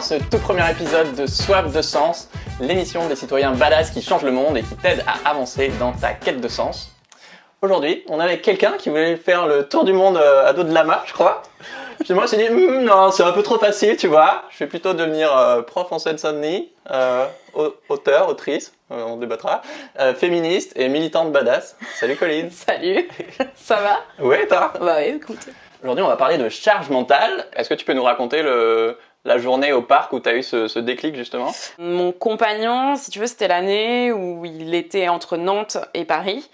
ce tout premier épisode de Soif de sens, l'émission des citoyens badass qui changent le monde et qui t'aident à avancer dans ta quête de sens. Aujourd'hui, on est avec quelqu'un qui voulait faire le tour du monde à dos de lama, je crois. Puis moi, je me suis dit, non, c'est un peu trop facile, tu vois. Je vais plutôt devenir prof en Seine-Saint-Denis, auteur, autrice, on débattra, féministe et militante badass. Salut Colline. Salut, ça va? Ouais, toi? Bah oui, écoute. Aujourd'hui, on va parler de charge mentale. Est-ce que tu peux nous raconter la journée au parc où tu as eu ce déclic, justement? Mon compagnon, si tu veux, c'était l'année où il était entre Nantes et Paris.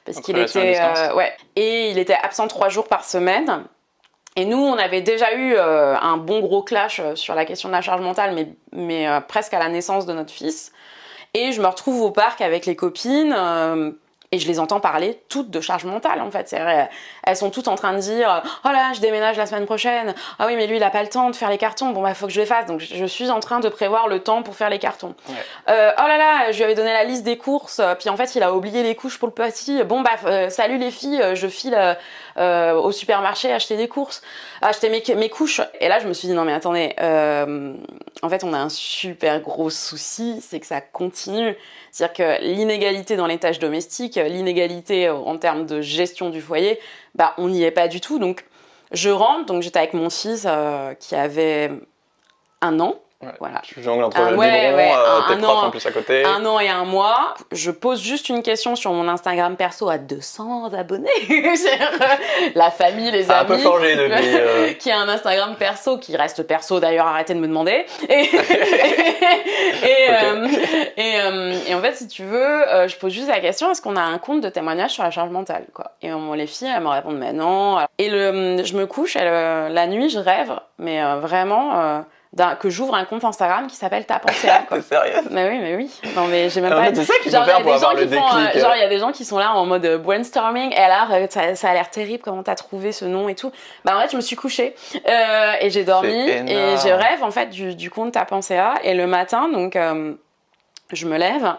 Parce qu'il était, et il était absent 3 jours par semaine. Et nous, on avait déjà eu un bon gros clash sur la question de la charge mentale, mais presque à la naissance de notre fils. Et je me retrouve au parc avec les copines et je les entends parler toutes de charge mentale, en fait. Elles sont toutes en train de dire « Oh là, je déménage la semaine prochaine. Ah oui, mais lui, il a pas le temps de faire les cartons. Bon, bah, faut que je les fasse. » Donc, je suis en train de prévoir le temps pour faire les cartons. Ouais. Oh là là, je lui avais donné la liste des courses. Puis, en fait, il a oublié les couches pour le petit. Bon, bah, salut les filles, je file au supermarché acheter des courses, acheter mes couches. Et là, je me suis dit « Non, mais attendez, en fait, on a un super gros souci, c'est que ça continue. » C'est-à-dire que l'inégalité dans les tâches domestiques, l'inégalité en termes de gestion du foyer, bah, on n'y est pas du tout. Donc, je rentre, donc j'étais avec mon fils qui avait 1 an. Ouais, voilà. Tu jongles entre le biberon, tes profs en plus à côté. 1 an et 1 mois. Je pose juste une question sur mon Instagram perso à 200 abonnés. La famille, les amis. Un peu changé depuis. Qui a un Instagram perso, qui reste perso d'ailleurs, arrêtez de me demander. Et en fait, si tu veux, je pose juste la question, est-ce qu'on a un compte de témoignage sur la charge mentale, quoi. Et les filles, elles me répondent, mais non. Et je me couche, la nuit, je rêve, mais vraiment... que j'ouvre un compte Instagram qui s'appelle Ta Pensée à, quoi. T'es sérieuse? Mais oui. Non, mais j'ai même en pas... fait, c'est ça qu'il faut faire pour avoir le déclic. Genre, il y a des gens qui sont là en mode brainstorming, et alors, ça a l'air terrible, comment t'as trouvé ce nom et tout. Bah, en fait, je me suis couchée, et j'ai dormi, et je rêve, en fait, du compte Ta Pensée à, et le matin, donc... je me lève,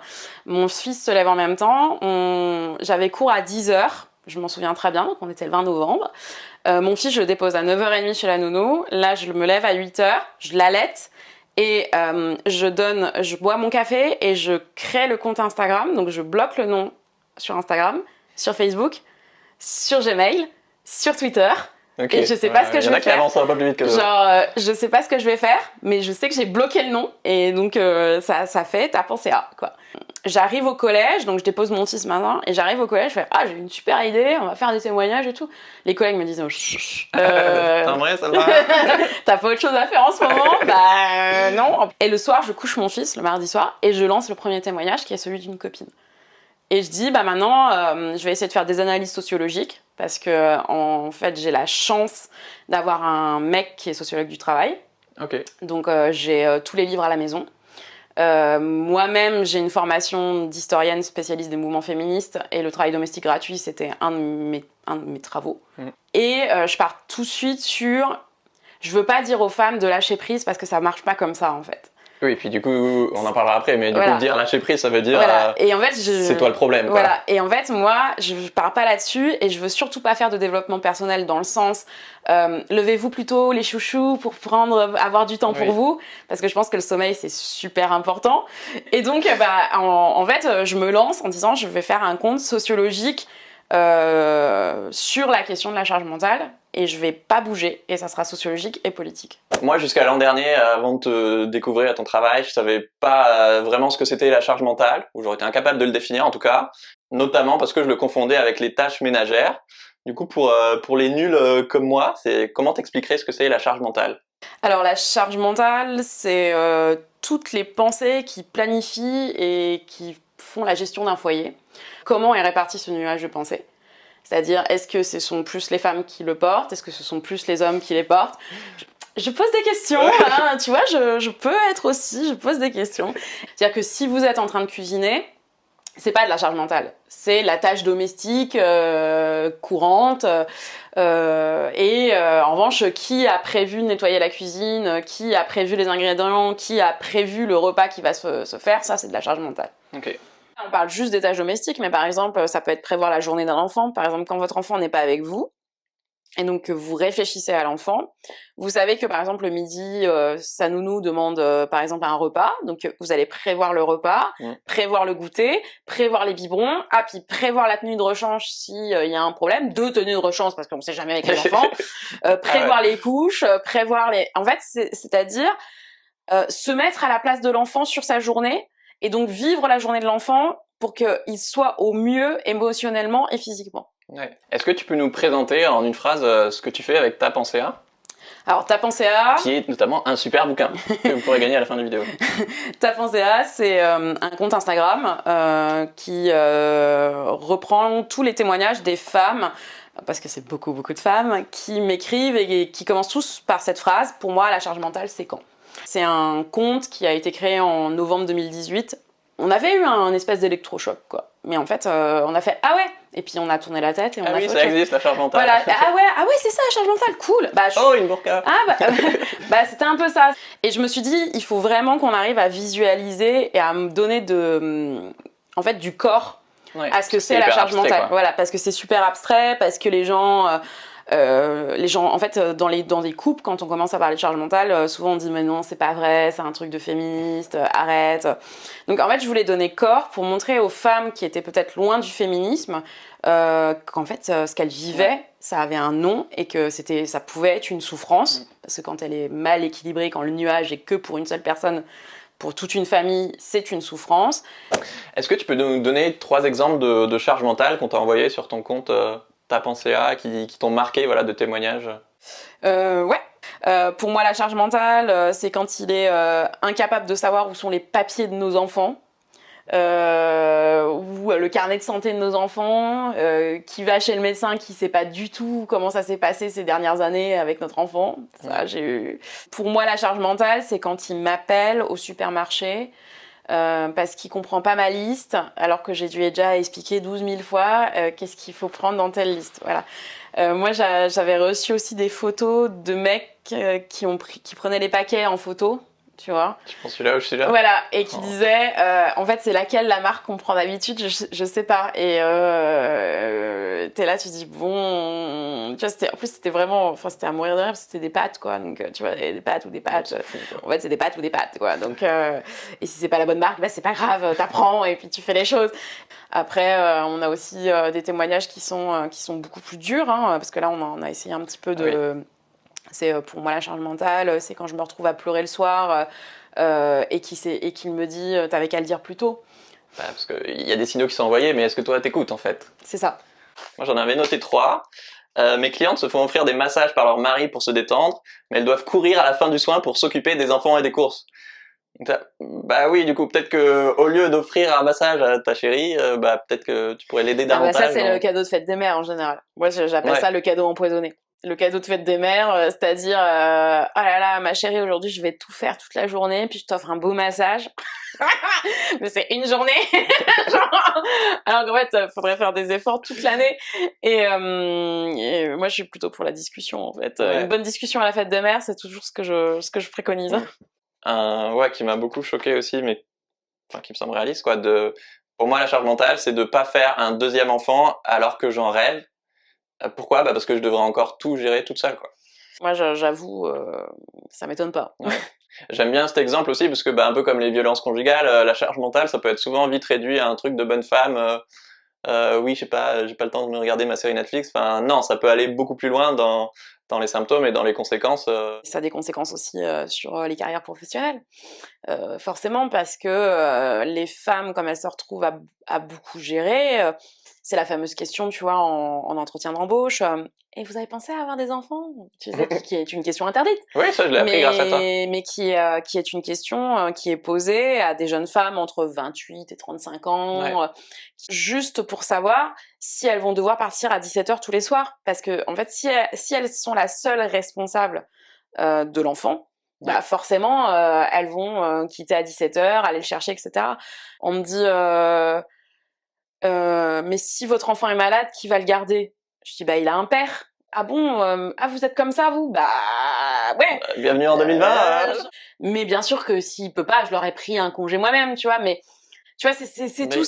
mon fils se lève en même temps, j'avais cours à 10h, je m'en souviens très bien, donc on était le 20 novembre. Mon fils, je le dépose à 9h30 chez la nounou. Là, je me lève à 8h, je l'allaite et je bois mon café et je crée le compte Instagram. Donc, je bloque le nom sur Instagram, sur Facebook, sur Gmail, sur Twitter. Okay. Et je sais pas ce que je vais faire. Il y en a qui avancent un peu plus vite que genre, je sais pas ce que je vais faire, mais je sais que j'ai bloqué le nom et donc ça fait Ta Pensée à, quoi. J'arrive au collège, donc je dépose mon fils maintenant et j'arrive au collège, je fais j'ai une super idée, on va faire des témoignages et tout. Les collègues me disent c'est vrai, ça va. T'as pas autre chose à faire en ce moment? Bah non. Et le soir, je couche mon fils le mardi soir et je lance le premier témoignage qui est celui d'une copine. Et je dis maintenant, je vais essayer de faire des analyses sociologiques parce que en fait, j'ai la chance d'avoir un mec qui est sociologue du travail. Okay. Donc j'ai tous les livres à la maison. Moi-même, j'ai une formation d'historienne spécialiste des mouvements féministes et le travail domestique gratuit, c'était un de mes travaux. Et je pars tout de suite sur... Je veux pas dire aux femmes de lâcher prise parce que ça marche pas comme ça, en fait. Oui, et puis du coup, on en parlera après, mais du coup, dire lâcher prise, ça veut dire et en fait, c'est toi le problème. Quoi. Voilà. Et en fait, moi, je pars pas là-dessus et je veux surtout pas faire de développement personnel dans le sens levez-vous plutôt les chouchous pour avoir du temps pour vous, parce que je pense que le sommeil, c'est super important. Et donc, en fait, je me lance en disant je vais faire un compte sociologique sur la question de la charge mentale et je vais pas bouger et ça sera sociologique et politique. Moi, jusqu'à l'an dernier, avant de te découvrir à ton travail, je savais pas vraiment ce que c'était la charge mentale, ou j'aurais été incapable de le définir en tout cas, notamment parce que je le confondais avec les tâches ménagères. Du coup, pour les nuls comme moi, comment t'expliquerais ce que c'est la charge mentale? Alors la charge mentale, c'est toutes les pensées qui planifient et qui font la gestion d'un foyer. Comment est réparti ce nuage de pensées? C'est-à-dire, est-ce que ce sont plus les femmes qui le portent? Est-ce que ce sont plus les hommes qui les portent? Je pose des questions, hein, tu vois, je peux être aussi, je pose des questions. C'est-à-dire que si vous êtes en train de cuisiner, c'est pas de la charge mentale, c'est la tâche domestique courante. En revanche, qui a prévu de nettoyer la cuisine, qui a prévu les ingrédients, qui a prévu le repas qui va se faire, ça c'est de la charge mentale. Okay. On parle juste des tâches domestiques, mais par exemple, ça peut être prévoir la journée d'un enfant. Par exemple, quand votre enfant n'est pas avec vous, et donc que vous réfléchissez à l'enfant. Vous savez que par exemple le midi, sa nounou demande par exemple un repas, donc vous allez prévoir le repas, prévoir le goûter, prévoir les biberons, puis prévoir la tenue de rechange si il y a un problème, 2 tenues de rechange parce qu'on sait jamais avec les enfants, prévoir les couches, prévoir les... En fait, c'est-à-dire se mettre à la place de l'enfant sur sa journée et donc vivre la journée de l'enfant pour qu'il soit au mieux émotionnellement et physiquement. Ouais. Est-ce que tu peux nous présenter en une phrase ce que tu fais avec Ta Pensée A ? Alors, Ta Pensée A... Qui est notamment un super bouquin que vous pourrez gagner à la fin de la vidéo. Ta Pensée A, c'est un compte Instagram qui reprend tous les témoignages des femmes, parce que c'est beaucoup de femmes, qui m'écrivent et qui commencent tous par cette phrase. Pour moi, la charge mentale, c'est quand ? C'est un compte qui a été créé en novembre 2018. On avait eu un espèce d'électrochoc, quoi. Mais en fait, on a fait « Ah ouais !» Et puis on a tourné la tête et on a fait « Ah oui, ça existe, la charge mentale. » Voilà. Ah ouais, c'est ça, la charge mentale, cool. Oh, une burqa. C'était un peu ça. Et je me suis dit, il faut vraiment qu'on arrive à visualiser et à me donner du corps à ce que c'est la charge mentale. Quoi. Voilà, parce que c'est super abstrait, parce que les gens, en fait, dans des couples, quand on commence à parler de charge mentale, souvent on dit mais non, c'est pas vrai, c'est un truc de féministe, arrête. Donc en fait, je voulais donner corps pour montrer aux femmes qui étaient peut-être loin du féminisme qu'en fait, ce qu'elles vivaient, ça avait un nom et que ça pouvait être une souffrance, parce que quand elle est mal équilibrée, quand le nuage est que pour une seule personne, pour toute une famille, c'est une souffrance. Est-ce que tu peux nous donner 3 exemples de charge mentale qu'on t'a envoyé sur ton compte Ta Pensée A, qui t'ont marqué, voilà, de témoignages? Pour moi, la charge mentale, c'est quand il est incapable de savoir où sont les papiers de nos enfants, ou le carnet de santé de nos enfants, qui va chez le médecin, qui sait pas du tout comment ça s'est passé ces dernières années avec notre enfant. Ça, j'ai eu. Pour moi, la charge mentale, c'est quand il m'appelle au supermarché, parce qu'il comprend pas ma liste, alors que j'ai dû déjà expliquer 12 000 fois qu'est-ce qu'il faut prendre dans telle liste. Voilà. Moi, j'avais reçu aussi des photos de mecs qui prenaient les paquets en photo, tu vois. Je pense celui-là ou celui-là. Voilà, et qui disaient, en fait, c'est laquelle la marque qu'on prend d'habitude, je sais pas. Et t'es là, tu dis, bon... Tu vois, en plus, c'était vraiment... Enfin, c'était à mourir de rire, parce que c'était des pâtes, quoi. Donc, tu vois, des pâtes ou des pâtes. En fait, c'est des pâtes ou des pâtes, quoi. Donc, et si c'est pas la bonne marque, c'est pas grave, t'apprends et puis tu fais les choses. Après, on a aussi des témoignages qui sont beaucoup plus durs, hein, parce que là, on a essayé un petit peu de... Oui. C'est pour moi la charge mentale, c'est quand je me retrouve à pleurer le soir et qu'il me dit « t'avais qu'à le dire plus tôt ». Parce qu'il y a des signaux qui sont envoyés, mais est-ce que toi t'écoutes en fait? C'est ça. Moi j'en avais noté 3. Mes clientes se font offrir des massages par leur mari pour se détendre, mais elles doivent courir à la fin du soin pour s'occuper des enfants et des courses. Bah oui, du coup, peut-être que au lieu d'offrir un massage à ta chérie, peut-être que tu pourrais l'aider davantage. Ça, c'est le cadeau de fête des mères en général. Moi, j'appelle ça le cadeau empoisonné. Le cadeau de fête des mères, c'est-à-dire, oh là là, ma chérie, aujourd'hui, je vais tout faire toute la journée, puis je t'offre un beau massage. Mais c'est une journée. Alors qu'en fait, faudrait faire des efforts toute l'année. Et moi, je suis plutôt pour la discussion, en fait. Une bonne discussion à la fête des mères, c'est toujours ce que je préconise. Qui m'a beaucoup choqué aussi, mais qui me semble réaliste, quoi. Pour moi, la charge mentale, c'est de pas faire un 2e enfant alors que j'en rêve. Pourquoi ? Parce que je devrais encore tout gérer toute seule, quoi. Moi, j'avoue, ça m'étonne pas. Ouais. J'aime bien cet exemple aussi, parce que un peu comme les violences conjugales, la charge mentale, ça peut être souvent vite réduit à un truc de bonne femme. Oui, je sais pas, j'ai pas le temps de me regarder ma série Netflix. Enfin, non, ça peut aller beaucoup plus loin dans les symptômes et dans les conséquences. Ça a des conséquences aussi sur les carrières professionnelles. Forcément, parce que les femmes, comme elles se retrouvent à beaucoup gérer, c'est la fameuse question, tu vois, en entretien d'embauche. Et vous avez pensé à avoir des enfants ? Tu sais, qui est une question interdite. Oui, ça, je l'ai appris grâce à toi. Mais qui est une question qui est posée à des jeunes femmes entre 28 et 35 ans, juste pour savoir si elles vont devoir partir à 17h tous les soirs. Parce que, en fait, si elles sont la seule responsable de l'enfant, forcément, elles vont quitter à 17h, aller le chercher, etc. On me dit... mais si votre enfant est malade, qui va le garder ? Je dis, il a un père. Ah bon, vous êtes comme ça, vous ? Ouais. Bienvenue en 2020. Mais bien sûr que s'il peut pas, je l'aurais pris un congé moi-même, tu vois. Mais Tu vois, c'est tous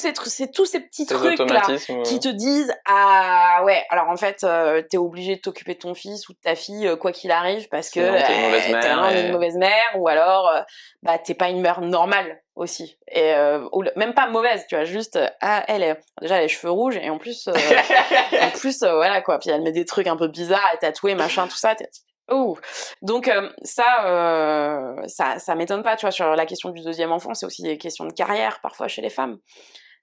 ces petits trucs là qui te disent ah ouais, alors en fait t'es obligé de t'occuper de ton fils ou de ta fille quoi qu'il arrive parce que t'es une mauvaise mère ou alors bah t'es pas une mère normale aussi et même pas mauvaise, tu vois, juste elle déjà les cheveux rouges et en plus voilà quoi, puis elle met des trucs un peu bizarres, elle est tatouée machin tout ça. Oh, donc ça m'étonne pas, tu vois, sur la question du deuxième enfant, c'est aussi des questions de carrière parfois chez les femmes.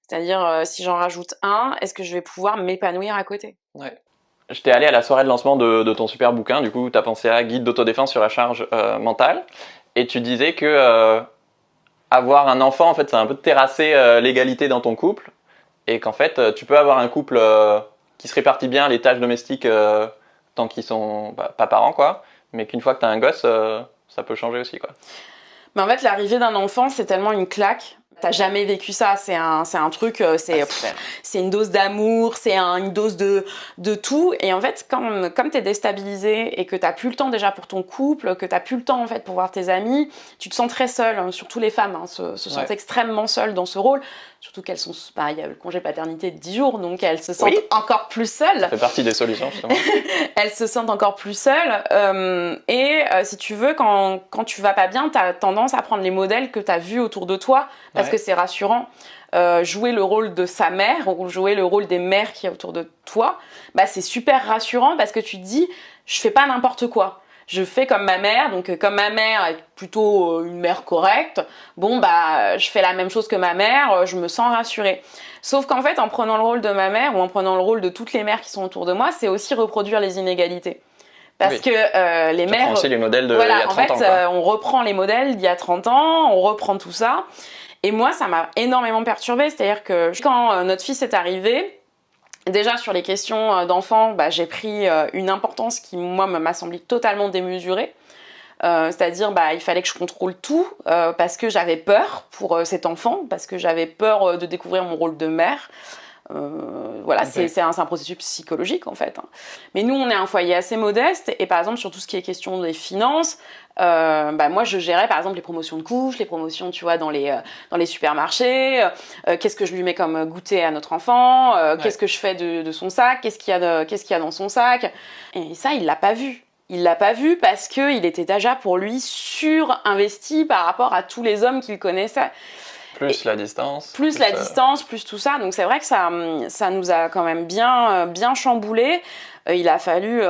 C'est-à-dire, si j'en rajoute un, est-ce que je vais pouvoir m'épanouir à côté? Ouais. J'étais allé à la soirée de lancement de ton super bouquin, du coup, tu as pensé à Guide d'autodéfense sur la charge mentale, et tu disais que avoir un enfant, en fait, c'est un peu de terrasser l'égalité dans ton couple, et qu'en fait, tu peux avoir un couple qui se répartit bien les tâches domestiques tant qu'ils sont pas parents, quoi, mais qu'une fois que tu as un gosse, ça peut changer aussi, quoi. Mais en fait, l'arrivée d'un enfant, c'est tellement une claque. T'as jamais vécu ça, c'est un truc, c'est une dose d'amour, c'est une dose de tout. Et en fait, comme t'es déstabilisé et que t'as plus le temps déjà pour ton couple, que t'as plus le temps en fait pour voir tes amis, tu te sens très seule, hein, surtout les femmes se sentent extrêmement seules dans ce rôle. Surtout qu'elles sont, il y a le congé paternité de 10 jours, donc elles se sentent encore plus seules. Ça fait partie des solutions, justement. Elles se sentent encore plus seules. Si tu veux, quand tu vas pas bien, t'as tendance à prendre les modèles que t'as vus autour de toi, parce que c'est rassurant. Jouer le rôle de sa mère, ou jouer le rôle des mères qui est autour de toi, bah c'est super rassurant parce que tu te dis, je fais pas n'importe quoi. Je fais comme ma mère, donc comme ma mère est plutôt une mère correcte, bon bah je fais la même chose que ma mère, je me sens rassurée. Sauf qu'en fait, en prenant le rôle de ma mère ou en prenant le rôle de toutes les mères qui sont autour de moi, c'est aussi reproduire les inégalités. Parce que les mères... aussi les modèles d'il y a 30 ans. En fait, on reprend les modèles d'il y a 30 ans, on reprend tout ça. Et moi, ça m'a énormément perturbée. C'est-à-dire que quand notre fils est arrivé, déjà sur les questions d'enfants, bah, j'ai pris une importance qui, moi, m'a semblé totalement démesurée. C'est-à-dire, bah, il fallait que je contrôle tout parce que j'avais peur pour cet enfant, parce que j'avais peur de découvrir mon rôle de mère. Voilà, c'est un processus psychologique en fait. Mais nous, on est un foyer assez modeste et par exemple sur tout ce qui est question des finances, bah moi je gérais par exemple les promotions de couches, les promotions tu vois dans les supermarchés, qu'est-ce que je lui mets comme goûter à notre enfant, qu'est-ce que je fais de son sac, qu'est-ce qu'il y a dans son sac. Et ça il l'a pas vu. Il l'a pas vu parce que il était déjà pour lui surinvesti par rapport à tous les hommes qu'il connaissait. Plus la distance. Plus la distance, plus tout ça. Donc c'est vrai que ça nous a quand même bien chamboulé. Il a fallu...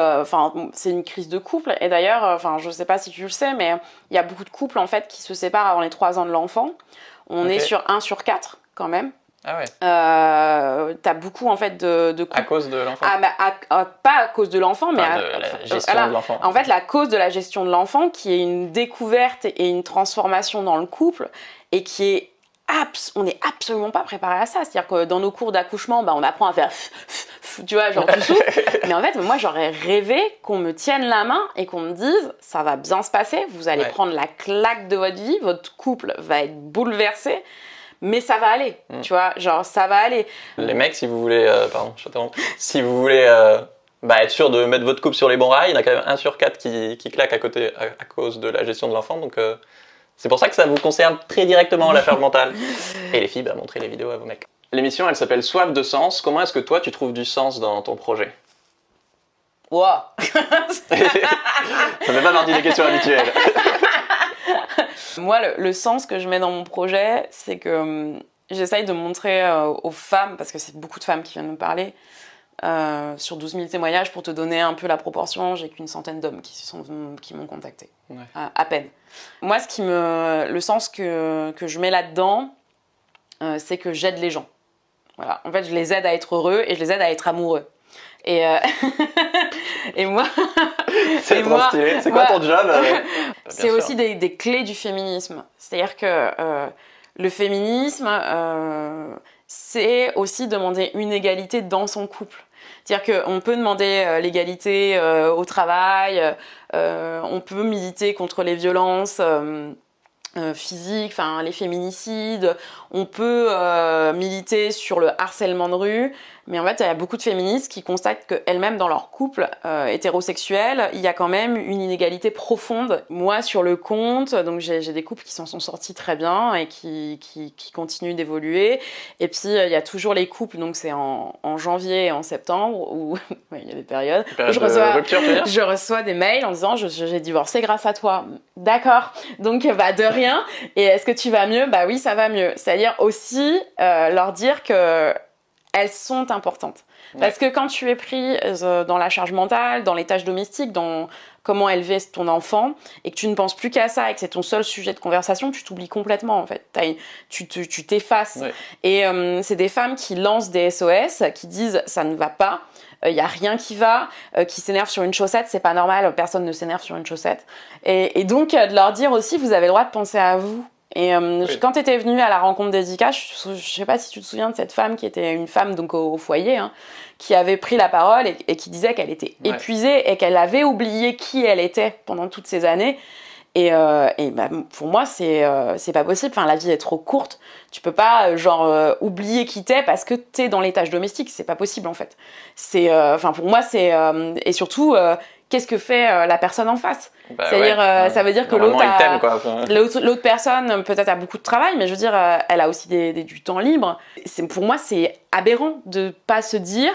c'est une crise de couple. Et d'ailleurs, je sais pas si tu le sais, mais il y a beaucoup de couples en fait qui se séparent avant les 3 ans de l'enfant. On est sur 1 sur 4 quand même. Ah ouais. T'as beaucoup en fait de couples. À cause de l'enfant. Pas à cause de l'enfant, mais de la gestion de l'enfant. En fait, la cause de la gestion de l'enfant, qui est une découverte et une transformation dans le couple, et qui est on n'est absolument pas préparé à ça. C'est-à-dire que dans nos cours d'accouchement, bah, on apprend à faire tu vois, genre tu souffles. Mais en fait, moi, j'aurais rêvé qu'on me tienne la main et qu'on me dise ça va bien se passer, vous allez prendre la claque de votre vie, votre couple va être bouleversé, mais ça va aller, tu vois, genre ça va aller. Les mecs, si vous voulez, si vous voulez être sûr de mettre votre couple sur les bons rails, il y en a quand même 1 sur 4 qui claque à cause de la gestion de l'enfant, donc... C'est pour ça que ça vous concerne très directement la charge mentale. Et les filles, montrez les vidéos à vos mecs. L'émission, elle s'appelle Soif de sens. Comment est-ce que toi, tu trouves du sens dans ton projet? Ça fait pas partie des questions habituelles. Moi, le sens que je mets dans mon projet, c'est que j'essaye de montrer aux femmes, parce que c'est beaucoup de femmes qui viennent me parler, sur 12 000 témoignages, pour te donner un peu la proportion, j'ai qu'une centaine d'hommes qui m'ont contacté, à peine. Moi, le sens que je mets là-dedans, c'est que j'aide les gens. Voilà. En fait, je les aide à être heureux et je les aide à être amoureux. Et moi... C'est trop stylé. C'est quoi ton job? C'est aussi des clés du féminisme. C'est-à-dire que le féminisme, c'est aussi demander une égalité dans son couple. C'est-à-dire qu'on peut demander l'égalité au travail, on peut militer contre les violences physiques, les féminicides, on peut militer sur le harcèlement de rue, Mais en fait, il y a beaucoup de féministes qui constatent qu'elles-mêmes, dans leur couple hétérosexuel, il y a quand même une inégalité profonde. Moi, sur le compte, donc j'ai des couples qui s'en sont sortis très bien et qui continuent d'évoluer. Et puis, il y a toujours les couples, donc c'est en janvier et en septembre, où il y a des périodes où je reçois des mails en disant « j'ai divorcé grâce à toi ». D'accord, donc de rien. Et est-ce que tu vas mieux ? Bah oui, ça va mieux. C'est-à-dire aussi leur dire que elles sont importantes. Parce que quand tu es pris dans la charge mentale, dans les tâches domestiques, dans comment élever ton enfant, et que tu ne penses plus qu'à ça, et que c'est ton seul sujet de conversation, tu t'oublies complètement, en fait. Tu t'effaces. Ouais. Et c'est des femmes qui lancent des SOS, qui disent « ça ne va pas ». Il n'y a rien qui va, qui s'énerve sur une chaussette, c'est pas normal, personne ne s'énerve sur une chaussette. Et donc, de leur dire aussi, vous avez le droit de penser à vous. Et oui. Quand tu étais venue à la rencontre d'Edika, je sais pas si tu te souviens de cette femme qui était une femme donc au foyer, hein, qui avait pris la parole et qui disait qu'elle était épuisée et qu'elle avait oublié qui elle était pendant toutes ces années. Et bah, pour moi, c'est pas possible. Enfin, la vie est trop courte. Tu peux pas oublier qui t'es parce que t'es dans les tâches domestiques. C'est pas possible en fait. Pour moi, et surtout, qu'est-ce que fait la personne en face ? Bah C'est-à-dire, ça veut dire que l'autre personne peut-être a beaucoup de travail, mais je veux dire, elle a aussi du temps libre. Pour moi, c'est aberrant de pas se dire,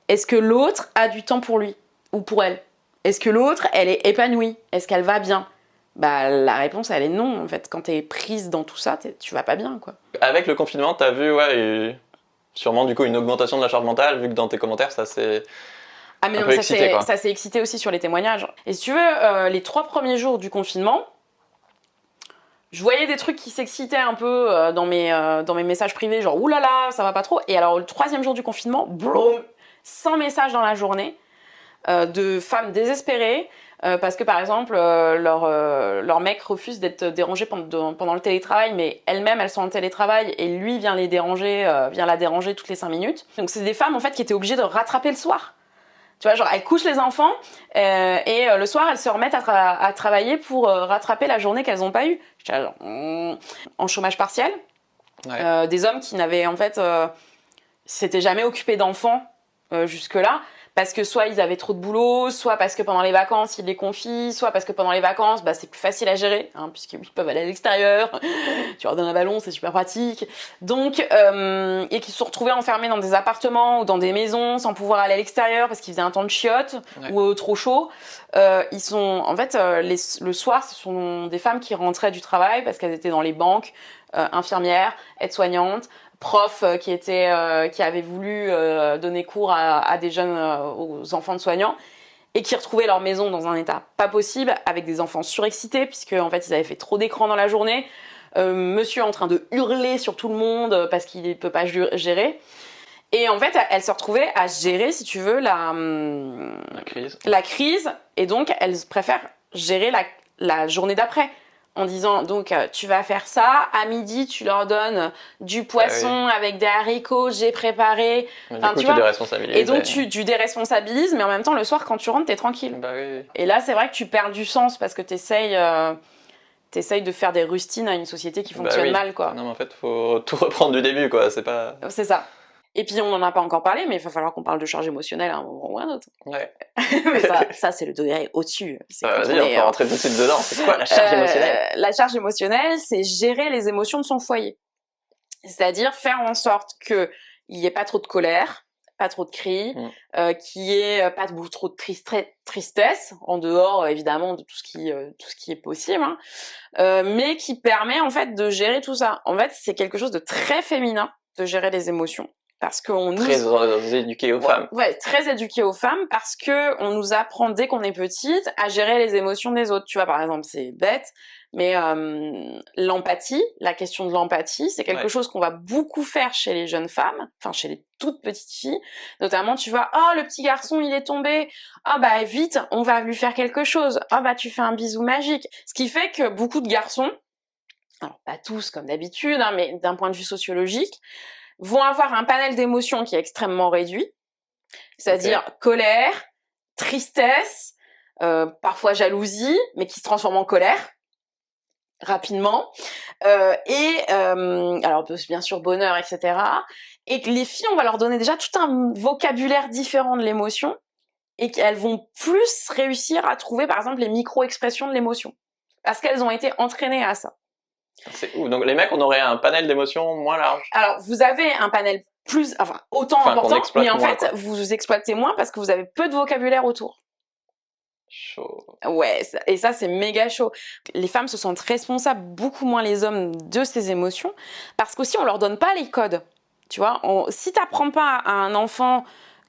est-ce que l'autre a du temps pour lui ou pour elle ? Est-ce que l'autre, elle est épanouie ? Est-ce qu'elle va bien ? Bah, la réponse, elle est non, en fait. Quand t'es prise dans tout ça, tu vas pas bien, quoi. Avec le confinement, t'as vu, sûrement, du coup, une augmentation de la charge mentale, vu que dans tes commentaires, ça s'est... Ah, mais non, ça s'est excité aussi sur les témoignages. Et si tu veux, les 3 premiers jours du confinement, je voyais des trucs qui s'excitaient un peu dans mes messages privés, genre, oulala, ça va pas trop. Et alors, le 3e jour du confinement, boum, 100 messages dans la journée de femmes désespérées, parce que par exemple leur mec refuse d'être dérangé pendant le télétravail, mais elles-mêmes elles sont en télétravail et lui vient la déranger toutes les 5 minutes. Donc c'est des femmes en fait qui étaient obligées de rattraper le soir. Tu vois, genre elles couchent les enfants et le soir elles se remettent à travailler pour rattraper la journée qu'elles n'ont pas eue. En chômage partiel, des hommes qui n'avaient en fait s'étaient jamais occupés d'enfants jusque-là. Parce que soit ils avaient trop de boulot, soit parce que pendant les vacances ils les confient, soit parce que pendant les vacances c'est plus facile à gérer, hein, puisqu'ils peuvent aller à l'extérieur, tu leur donnes un ballon, c'est super pratique. Donc, et qui se sont retrouvés enfermés dans des appartements ou dans des maisons sans pouvoir aller à l'extérieur parce qu'ils faisaient un temps de chiottes ou trop chaud. Ils sont, en fait, le soir, ce sont des femmes qui rentraient du travail parce qu'elles étaient dans les banques, infirmières, aides-soignantes, profs qui avaient voulu donner cours à des jeunes, aux enfants de soignants, et qui retrouvaient leur maison dans un état pas possible, avec des enfants surexcités, puisque en fait ils avaient fait trop d'écran dans la journée, monsieur en train de hurler sur tout le monde parce qu'il ne peut pas gérer. Et en fait, elle se retrouvait à gérer, si tu veux, la crise, et donc elle préfère gérer la journée d'après. En disant, donc, tu vas faire ça, à midi, tu leur donnes du poisson avec des haricots, j'ai préparé. Enfin, du coup, tu déresponsabilises. Et donc, tu déresponsabilises, mais en même temps, le soir, quand tu rentres, t'es tranquille. Bah oui. Et là, c'est vrai que tu perds du sens parce que t'essayes de faire des rustines à une société qui fonctionne mal, quoi. Non, mais en fait, faut tout reprendre du début, quoi. C'est pas... C'est ça. Et puis, on n'en a pas encore parlé, mais il va falloir qu'on parle de charge émotionnelle à un moment ou à un autre. Ouais. Mais ça, c'est le degré au-dessus. Vas-y, on peut rentrer tout de suite dedans. C'est quoi la charge émotionnelle ? La charge émotionnelle, c'est gérer les émotions de son foyer. C'est-à-dire faire en sorte qu'il n'y ait pas trop de colère, pas trop de cris, qu'il n'y ait pas trop de tristesse, en dehors, évidemment, de tout ce qui est possible, hein, mais qui permet, en fait, de gérer tout ça. En fait, c'est quelque chose de très féminin, de gérer les émotions. Parce qu'on très éduqué aux femmes. Ouais, très éduqué aux femmes parce que on nous apprend dès qu'on est petite à gérer les émotions des autres. Tu vois, par exemple, c'est bête, mais l'empathie, la question de l'empathie, c'est quelque chose qu'on va beaucoup faire chez les jeunes femmes, enfin chez les toutes petites filles. Notamment, tu vois, oh le petit garçon il est tombé, ah bah vite, on va lui faire quelque chose. Ah bah tu fais un bisou magique. Ce qui fait que beaucoup de garçons, alors pas tous comme d'habitude, hein, mais d'un point de vue sociologique, vont avoir un panel d'émotions qui est extrêmement réduit, c'est-à-dire colère, tristesse, parfois jalousie, mais qui se transforme en colère, rapidement. Alors bien sûr bonheur, etc. Et que les filles, on va leur donner déjà tout un vocabulaire différent de l'émotion et qu'elles vont plus réussir à trouver par exemple les micro-expressions de l'émotion parce qu'elles ont été entraînées à ça. C'est ouf. Donc les mecs, on aurait un panel d'émotions moins large. Alors vous avez un panel autant important, mais en fait vous exploitez moins parce que vous avez peu de vocabulaire autour. Chaud. Ouais, et ça c'est méga chaud. Les femmes se sentent responsables, beaucoup moins les hommes, de ces émotions, parce qu'aussi on leur donne pas les codes. Tu vois, si t'apprends pas à un enfant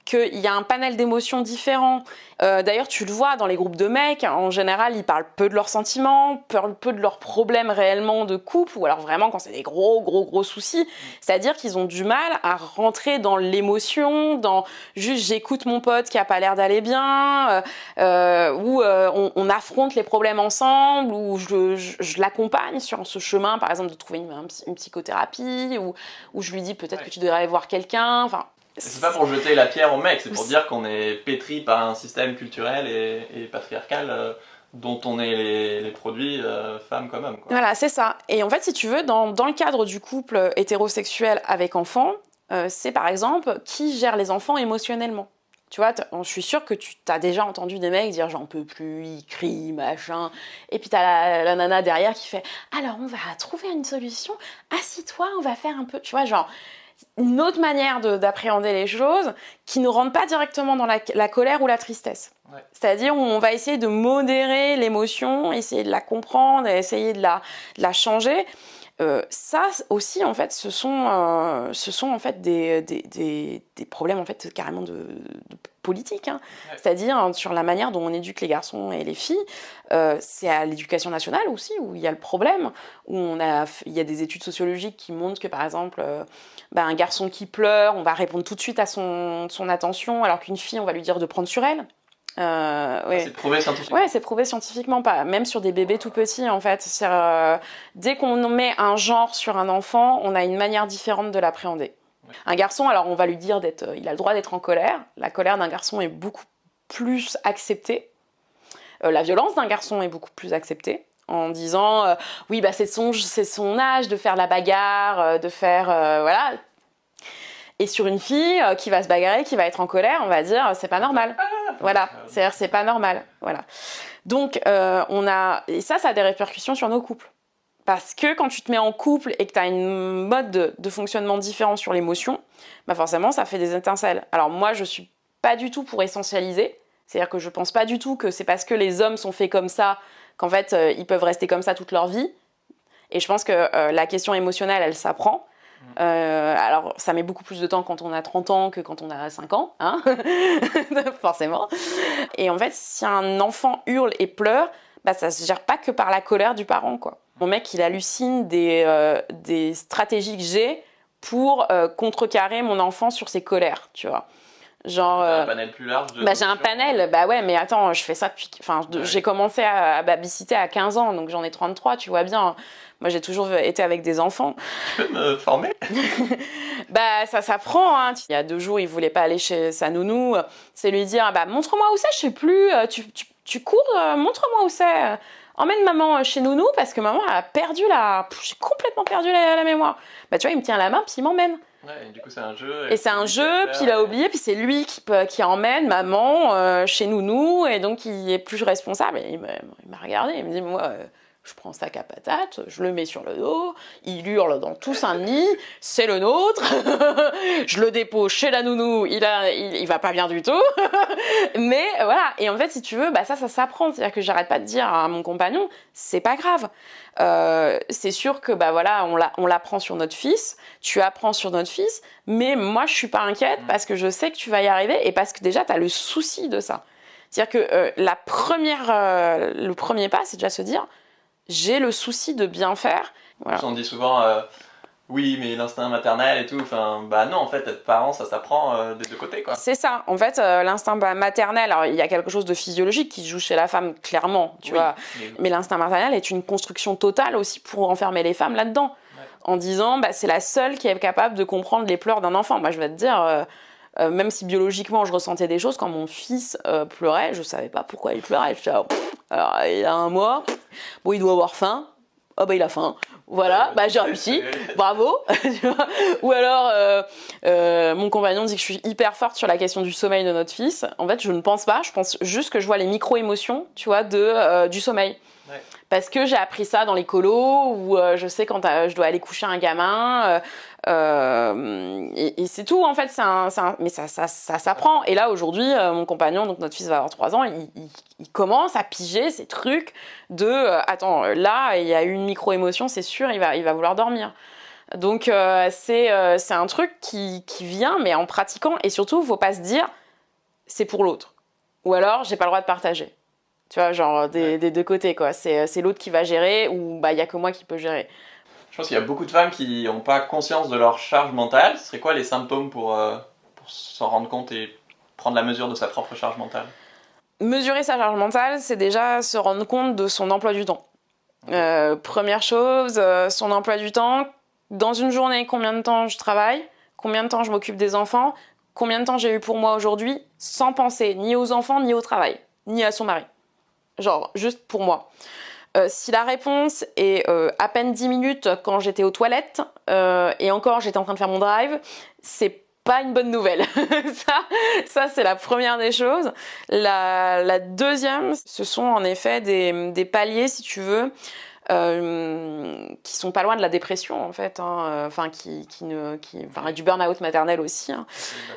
qu'il y a un panel d'émotions différents. D'ailleurs, tu le vois dans les groupes de mecs, en général, ils parlent peu de leurs sentiments, peu de leurs problèmes réellement de couple, ou alors vraiment quand c'est des gros soucis. C'est-à-dire qu'ils ont du mal à rentrer dans l'émotion, dans juste j'écoute mon pote qui a pas l'air d'aller bien, ou on affronte les problèmes ensemble, ou je l'accompagne sur ce chemin, par exemple, de trouver une psychothérapie, ou je lui dis peut-être que tu devrais aller voir quelqu'un, enfin. C'est pas pour jeter la pierre aux mecs, c'est pour dire qu'on est pétri par un système culturel et patriarcal dont on est les produits, femmes comme hommes. Quoi. Voilà, c'est ça. Et en fait, si tu veux, dans le cadre du couple hétérosexuel avec enfants, c'est par exemple qui gère les enfants émotionnellement. Tu vois, je suis sûre que tu t'as déjà entendu des mecs dire j'en peux plus, ils crient, machin. Et puis t'as la nana derrière qui fait alors on va trouver une solution, assis-toi, on va faire un peu, tu vois, genre une autre manière d'appréhender les choses qui ne rentre pas directement dans la colère ou la tristesse. Ouais. C'est-à-dire on va essayer de modérer l'émotion, essayer de la comprendre, essayer de la changer. Ça aussi en fait ce sont en fait des problèmes en fait carrément de politique, hein. Ouais. C'est-à-dire sur la manière dont on éduque les garçons et les filles. C'est à l'éducation nationale aussi où il y a le problème, où il y a des études sociologiques qui montrent que par exemple un garçon qui pleure, on va répondre tout de suite à son attention, alors qu'une fille on va lui dire de prendre sur elle. Ouais. C'est prouvé scientifiquement. Ouais, c'est prouvé scientifiquement, pas même sur des bébés tout petits en fait. Dès qu'on met un genre sur un enfant, on a une manière différente de l'appréhender. Ouais. Un garçon, alors on va lui dire il a le droit d'être en colère. La colère d'un garçon est beaucoup plus acceptée. La violence d'un garçon est beaucoup plus acceptée. En disant oui c'est son âge de faire la bagarre, de faire voilà. Et sur une fille qui va se bagarrer, qui va être en colère, on va dire c'est pas normal. Voilà, c'est-à-dire c'est pas normal. Voilà. Donc et ça a des répercussions sur nos couples. Parce que quand tu te mets en couple et que tu as une mode de fonctionnement différent sur l'émotion, forcément ça fait des étincelles. Alors moi je suis pas du tout pour essentialiser, c'est-à-dire que je pense pas du tout que c'est parce que les hommes sont faits comme ça qu'en fait ils peuvent rester comme ça toute leur vie. Et je pense que la question émotionnelle elle s'apprend. Alors ça met beaucoup plus de temps quand on a 30 ans que quand on a 5 ans, hein. Forcément. Et en fait, si un enfant hurle et pleure, ça se gère pas que par la colère du parent, quoi. Mon mec, il hallucine des stratégies que j'ai pour contrecarrer mon enfant sur ses colères, tu vois. Genre un panel plus large j'ai un panel, ouais, mais attends, je fais ça depuis j'ai commencé à babysitter à 15 ans, donc j'en ai 33, tu vois bien. Moi, j'ai toujours été avec des enfants. Tu peux me former? Ça s'apprend, hein. Il y a 2 jours, il voulait pas aller chez sa nounou. C'est lui dire, montre-moi où c'est, je sais plus. Tu cours, montre-moi où c'est. Emmène maman chez nounou parce que maman a perdu j'ai complètement perdu la mémoire. Tu vois, il me tient la main puis il m'emmène. Ouais, et du coup, c'est un jeu. Et c'est un jeu, puis il a oublié, puis c'est lui qui emmène maman chez nounou, et donc il est plus responsable. Et il m'a regardé, il me dit, moi, je prends un sac à patates, je le mets sur le dos, il hurle dans tout Saint-Denis, c'est le nôtre, je le dépose chez la nounou, il va pas bien du tout. Mais voilà, et en fait, si tu veux, ça s'apprend. C'est-à-dire que j'arrête pas de dire à mon compagnon, c'est pas grave. C'est sûr que voilà, on l'apprend sur notre fils, tu apprends sur notre fils, mais moi je suis pas inquiète parce que je sais que tu vas y arriver et parce que déjà tu as le souci de ça. C'est-à-dire que le premier pas, c'est déjà se dire j'ai le souci de bien faire. Voilà. On dit souvent oui, mais l'instinct maternel et tout, non, en fait, être parent, ça s'apprend des 2 côtés, quoi. C'est ça, en fait, l'instinct maternel, alors il y a quelque chose de physiologique qui joue chez la femme, clairement, tu vois, mais l'instinct maternel est une construction totale aussi pour enfermer les femmes là-dedans, en disant, c'est la seule qui est capable de comprendre les pleurs d'un enfant. Moi, je vais te dire, même si biologiquement je ressentais des choses, quand mon fils pleurait, je savais pas pourquoi il pleurait. Je disais, alors, il a 1 mois, il doit avoir faim. oh bah il a faim, voilà, bah j'ai réussi, bravo. Ou alors mon compagnon dit que je suis hyper forte sur la question du sommeil de notre fils. En fait, je ne pense pas, je pense juste que je vois les micro-émotions, tu vois, du sommeil. Ouais. Parce que j'ai appris ça dans les colos, où je sais quand je dois aller coucher un gamin, et c'est tout en fait, mais ça s'apprend. Et là aujourd'hui, mon compagnon, donc notre fils va avoir 3 ans, il commence à piger ces trucs attends, là il y a eu une micro-émotion, c'est sûr, il va vouloir dormir. Donc c'est un truc qui vient, mais en pratiquant, et surtout, faut pas se dire c'est pour l'autre. Ou alors j'ai pas le droit de partager. Tu vois, genre des deux côtés, quoi. C'est l'autre qui va gérer ou bah, y a que moi qui peux gérer. Je pense qu'il y a beaucoup de femmes qui n'ont pas conscience de leur charge mentale. Ce serait quoi les symptômes pour s'en rendre compte et prendre la mesure de sa propre charge mentale? Mesurer sa charge mentale, c'est déjà se rendre compte de son emploi du temps. Première chose, son emploi du temps. Dans une journée, combien de temps je travaille? Combien de temps je m'occupe des enfants? Combien de temps j'ai eu pour moi aujourd'hui? Sans penser ni aux enfants, ni au travail, ni à son mari. Genre, juste pour moi. Si la réponse est à peine 10 minutes quand j'étais aux toilettes, et encore j'étais en train de faire mon drive, c'est pas une bonne nouvelle. ça c'est la première des choses. La deuxième, ce sont en effet des paliers, si tu veux, qui sont pas loin de la dépression en fait, hein, du burn-out maternel aussi. Hein.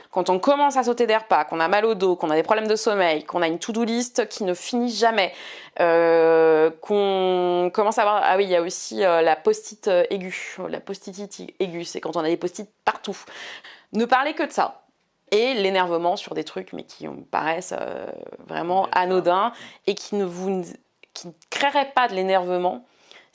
Quand on commence à sauter des repas, qu'on a mal au dos, qu'on a des problèmes de sommeil, qu'on a une to-do list qui ne finit jamais, qu'on commence à avoir... Ah oui, il y a aussi la post-it aiguë. La post-it aiguë, c'est quand on a des post-it partout. Ne parlez que de ça. Et l'énervement sur des trucs, mais qui me paraissent vraiment anodins et qui ne créeraient pas de l'énervement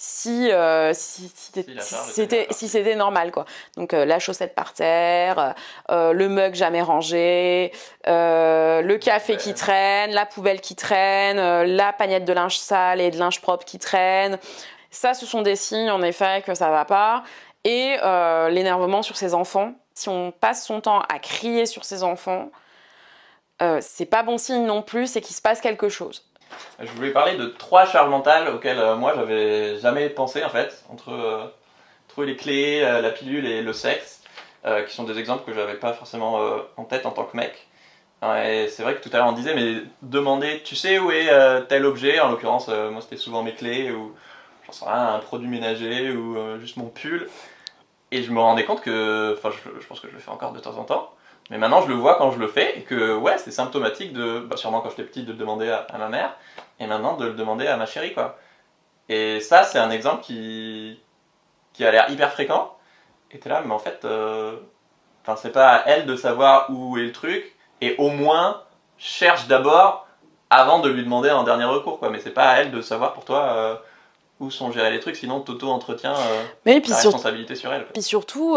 si c'était normal, quoi. Donc la chaussette par terre, le mug jamais rangé, le café qui traîne, la poubelle qui traîne, la pagnette de linge sale et de linge propre qui traîne. Ça, ce sont des signes, en effet, que ça va pas. Et l'énervement sur ses enfants. Si on passe son temps à crier sur ses enfants, c'est pas bon signe non plus, c'est qu'il se passe quelque chose. Je voulais parler de 3 charges mentales auxquelles moi j'avais jamais pensé en fait, entre trouver les clés, la pilule et le sexe, qui sont des exemples que j'avais pas forcément en tête en tant que mec. Et c'est vrai que tout à l'heure on disait, mais demander, tu sais où est tel objet, en l'occurrence moi c'était souvent mes clés ou j'en sais rien, un produit ménager ou juste mon pull. Et je me rendais compte que, enfin je pense que je le fais encore de temps en temps, mais maintenant je le vois quand je le fais et que ouais c'est symptomatique de, sûrement quand j'étais petit de le demander à ma mère et maintenant de le demander à ma chérie quoi. Et ça c'est un exemple qui a l'air hyper fréquent et t'es là mais en fait c'est pas à elle de savoir où est le truc et au moins cherche d'abord avant de lui demander en dernier recours quoi, mais c'est pas à elle de savoir pour toi où sont gérés les trucs, sinon t'auto-entretiens la responsabilité sur elle. Quoi. Puis surtout,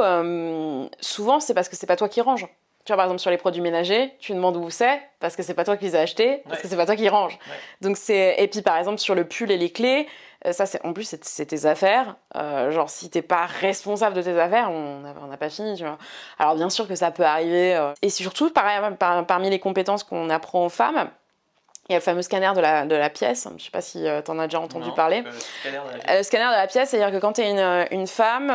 souvent c'est parce que c'est pas toi qui range. Tu vois, par exemple, sur les produits ménagers, tu demandes où c'est, parce que c'est pas toi qui les as achetés, parce que c'est pas toi qui range. Ouais. Donc et puis par exemple, sur le pull et les clés, ça en plus c'est tes affaires. Genre si t'es pas responsable de tes affaires, on n'a pas fini, tu vois. Alors bien sûr que ça peut arriver. Et surtout, pareil, parmi les compétences qu'on apprend aux femmes, il y a le fameux scanner de la pièce. Je ne sais pas si tu en as déjà entendu parler. Le scanner de la pièce, c'est-à-dire que quand tu es une femme,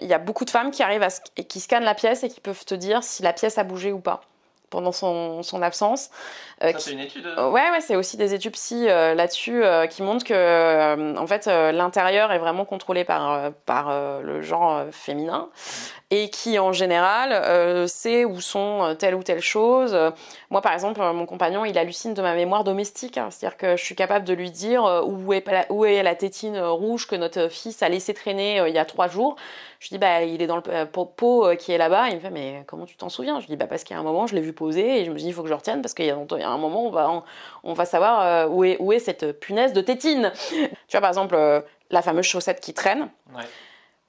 il y a beaucoup de femmes qui arrivent qui scannent la pièce et qui peuvent te dire si la pièce a bougé ou pas pendant son absence. Ça, c'est une étude Ouais, c'est aussi des études psy là-dessus qui montrent que en fait, l'intérieur est vraiment contrôlé par le genre féminin et qui, en général, sait où sont telle ou telle chose. Moi, par exemple, mon compagnon, il hallucine de ma mémoire domestique. Hein, c'est-à-dire que je suis capable de lui dire où est la tétine rouge que notre fils a laissé traîner il y a 3 jours. Je dis, il est dans le pot qui est là-bas. Il me fait, mais comment tu t'en souviens? Je dis, parce qu'il y a un moment, je l'ai vu poser et je me dis, il faut que je retienne parce qu'il y a un moment, on va savoir où est cette punaise de tétine. Tu vois, par exemple, la fameuse chaussette qui traîne. Ouais.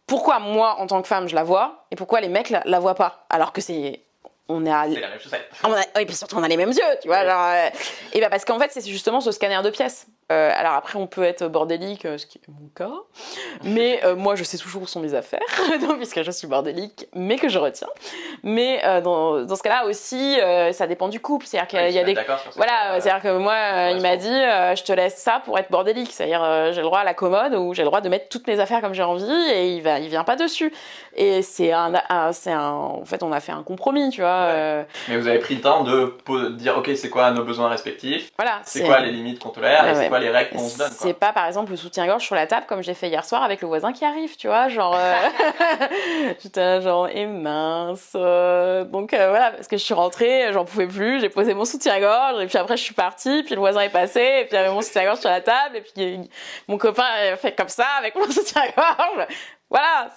Pourquoi moi, en tant que femme, je la vois et pourquoi les mecs la voient pas? Alors que c'est la même chaussette. Oui, puis surtout, on a les mêmes yeux, tu vois. Genre, et parce qu'en fait, c'est justement ce scanner de pièces. Alors après, on peut être bordélique, ce qui est mon cas, mais moi, je sais toujours où sont mes affaires, donc, puisque je suis bordélique, mais que je retiens. Mais dans ce cas-là aussi, ça dépend du couple. C'est-à-dire qu'il y a des... Voilà, c'est-à-dire que moi, il m'a dit, je te laisse ça pour être bordélique. C'est-à-dire, j'ai le droit à la commode où j'ai le droit de mettre toutes mes affaires comme j'ai envie et il vient pas dessus. Et en fait, on a fait un compromis, tu vois. Mais vous avez pris le temps de dire, ok, c'est quoi nos besoins respectifs, voilà, c'est quoi les limites qu'on tolère et c'est quoi les règles qu'on se donne. C'est pas par exemple le soutien-gorge sur la table comme j'ai fait hier soir avec le voisin qui arrive, tu vois, genre j'étais genre et mince. Donc voilà, parce que je suis rentrée, j'en pouvais plus, j'ai posé mon soutien-gorge et puis après je suis partie, puis le voisin est passé et puis il y avait mon soutien-gorge sur la table et puis mon copain a fait comme ça avec mon soutien-gorge. Voilà,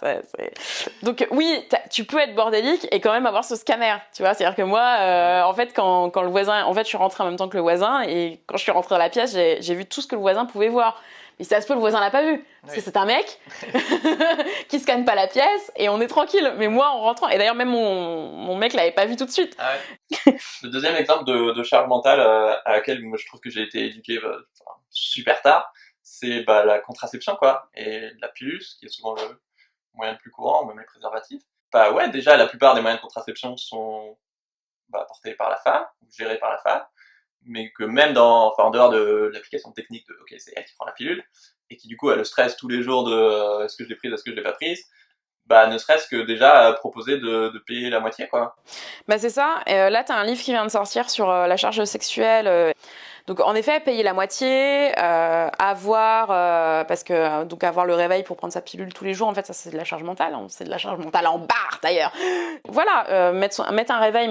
donc oui, tu peux être bordélique et quand même avoir ce scanner, tu vois. C'est-à-dire que moi, en fait, quand le voisin, en fait, je suis rentrée en même temps que le voisin et quand je suis rentrée dans la pièce, j'ai vu tout ce que le voisin pouvait voir. Mais ça se peut, le voisin l'a pas vu, parce que c'est un mec qui scanne pas la pièce et on est tranquille. Mais moi, en rentrant, et d'ailleurs même mon mec l'avait pas vu tout de suite. Ah ouais. Le deuxième exemple de charge mentale à laquelle moi je trouve que j'ai été éduqué super tard, c'est la contraception, quoi, et la pilule, qui est souvent le moyen le plus courant, ou même les préservatifs. Ouais, déjà, la plupart des moyens de contraception sont portés par la femme, ou gérés par la femme, mais que même en dehors de l'application technique de, ok, c'est elle qui prend la pilule, et qui du coup a le stress tous les jours de est-ce que je l'ai prise, est-ce que je l'ai pas prise, ne serait-ce que déjà proposer de payer la moitié, quoi. C'est ça. Là, tu as un livre qui vient de sortir sur la charge sexuelle. Donc en effet, payer la moitié, parce que donc avoir le réveil pour prendre sa pilule tous les jours, en fait, ça c'est de la charge mentale. C'est de la charge mentale en barre d'ailleurs. Voilà, mettre un réveil,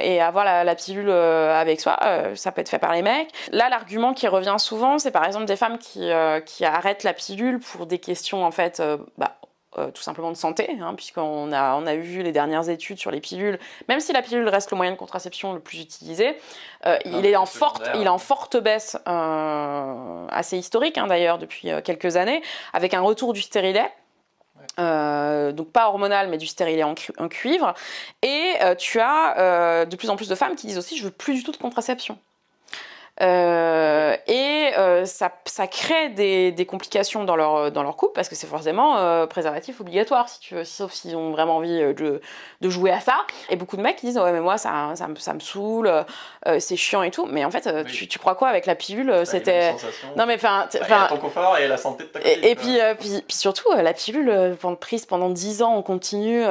et avoir la pilule avec soi, ça peut être fait par les mecs. Là, l'argument qui revient souvent, c'est par exemple des femmes qui arrêtent la pilule pour des questions en fait. Tout simplement de santé, puisqu'on a vu les dernières études sur les pilules. Même si la pilule reste le moyen de contraception le plus utilisé, il est en forte baisse, assez historique d'ailleurs depuis quelques années, avec un retour du stérilet. Donc pas hormonal mais du stérilet en cuivre, et tu as de plus en plus de femmes qui disent aussi je veux plus du tout de contraception. Ça crée des complications dans leur couple parce que c'est forcément préservatif obligatoire si tu veux, sauf s'ils ont vraiment envie de jouer à ça. Et beaucoup de mecs qui disent ouais mais moi ça me saoule, c'est chiant et tout. Mais en fait oui. tu crois quoi avec la pilule, c'était non mais enfin ton confort et la santé de ta copine. Et puis surtout la pilule prise pendant 10 ans en continu,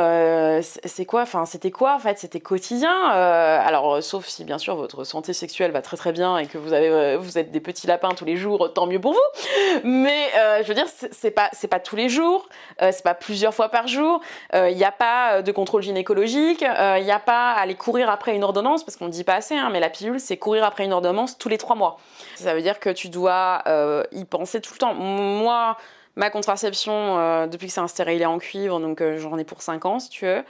c'est quoi, enfin c'était quoi en fait, c'était quotidien. Alors sauf si bien sûr votre santé sexuelle va très très bien et que vous êtes des petits lapins tous les jours, tant mieux pour vous. Mais je veux dire, c'est pas tous les jours, c'est pas plusieurs fois par jour. Il n'y a pas de contrôle gynécologique, il n'y a pas à aller courir après une ordonnance, parce qu'on ne dit pas assez, mais la pilule, c'est courir après une ordonnance tous les 3 mois. Ça veut dire que tu dois y penser tout le temps. Moi, ma contraception, depuis que c'est un stérilet en cuivre, donc j'en ai pour 5 ans, si tu veux,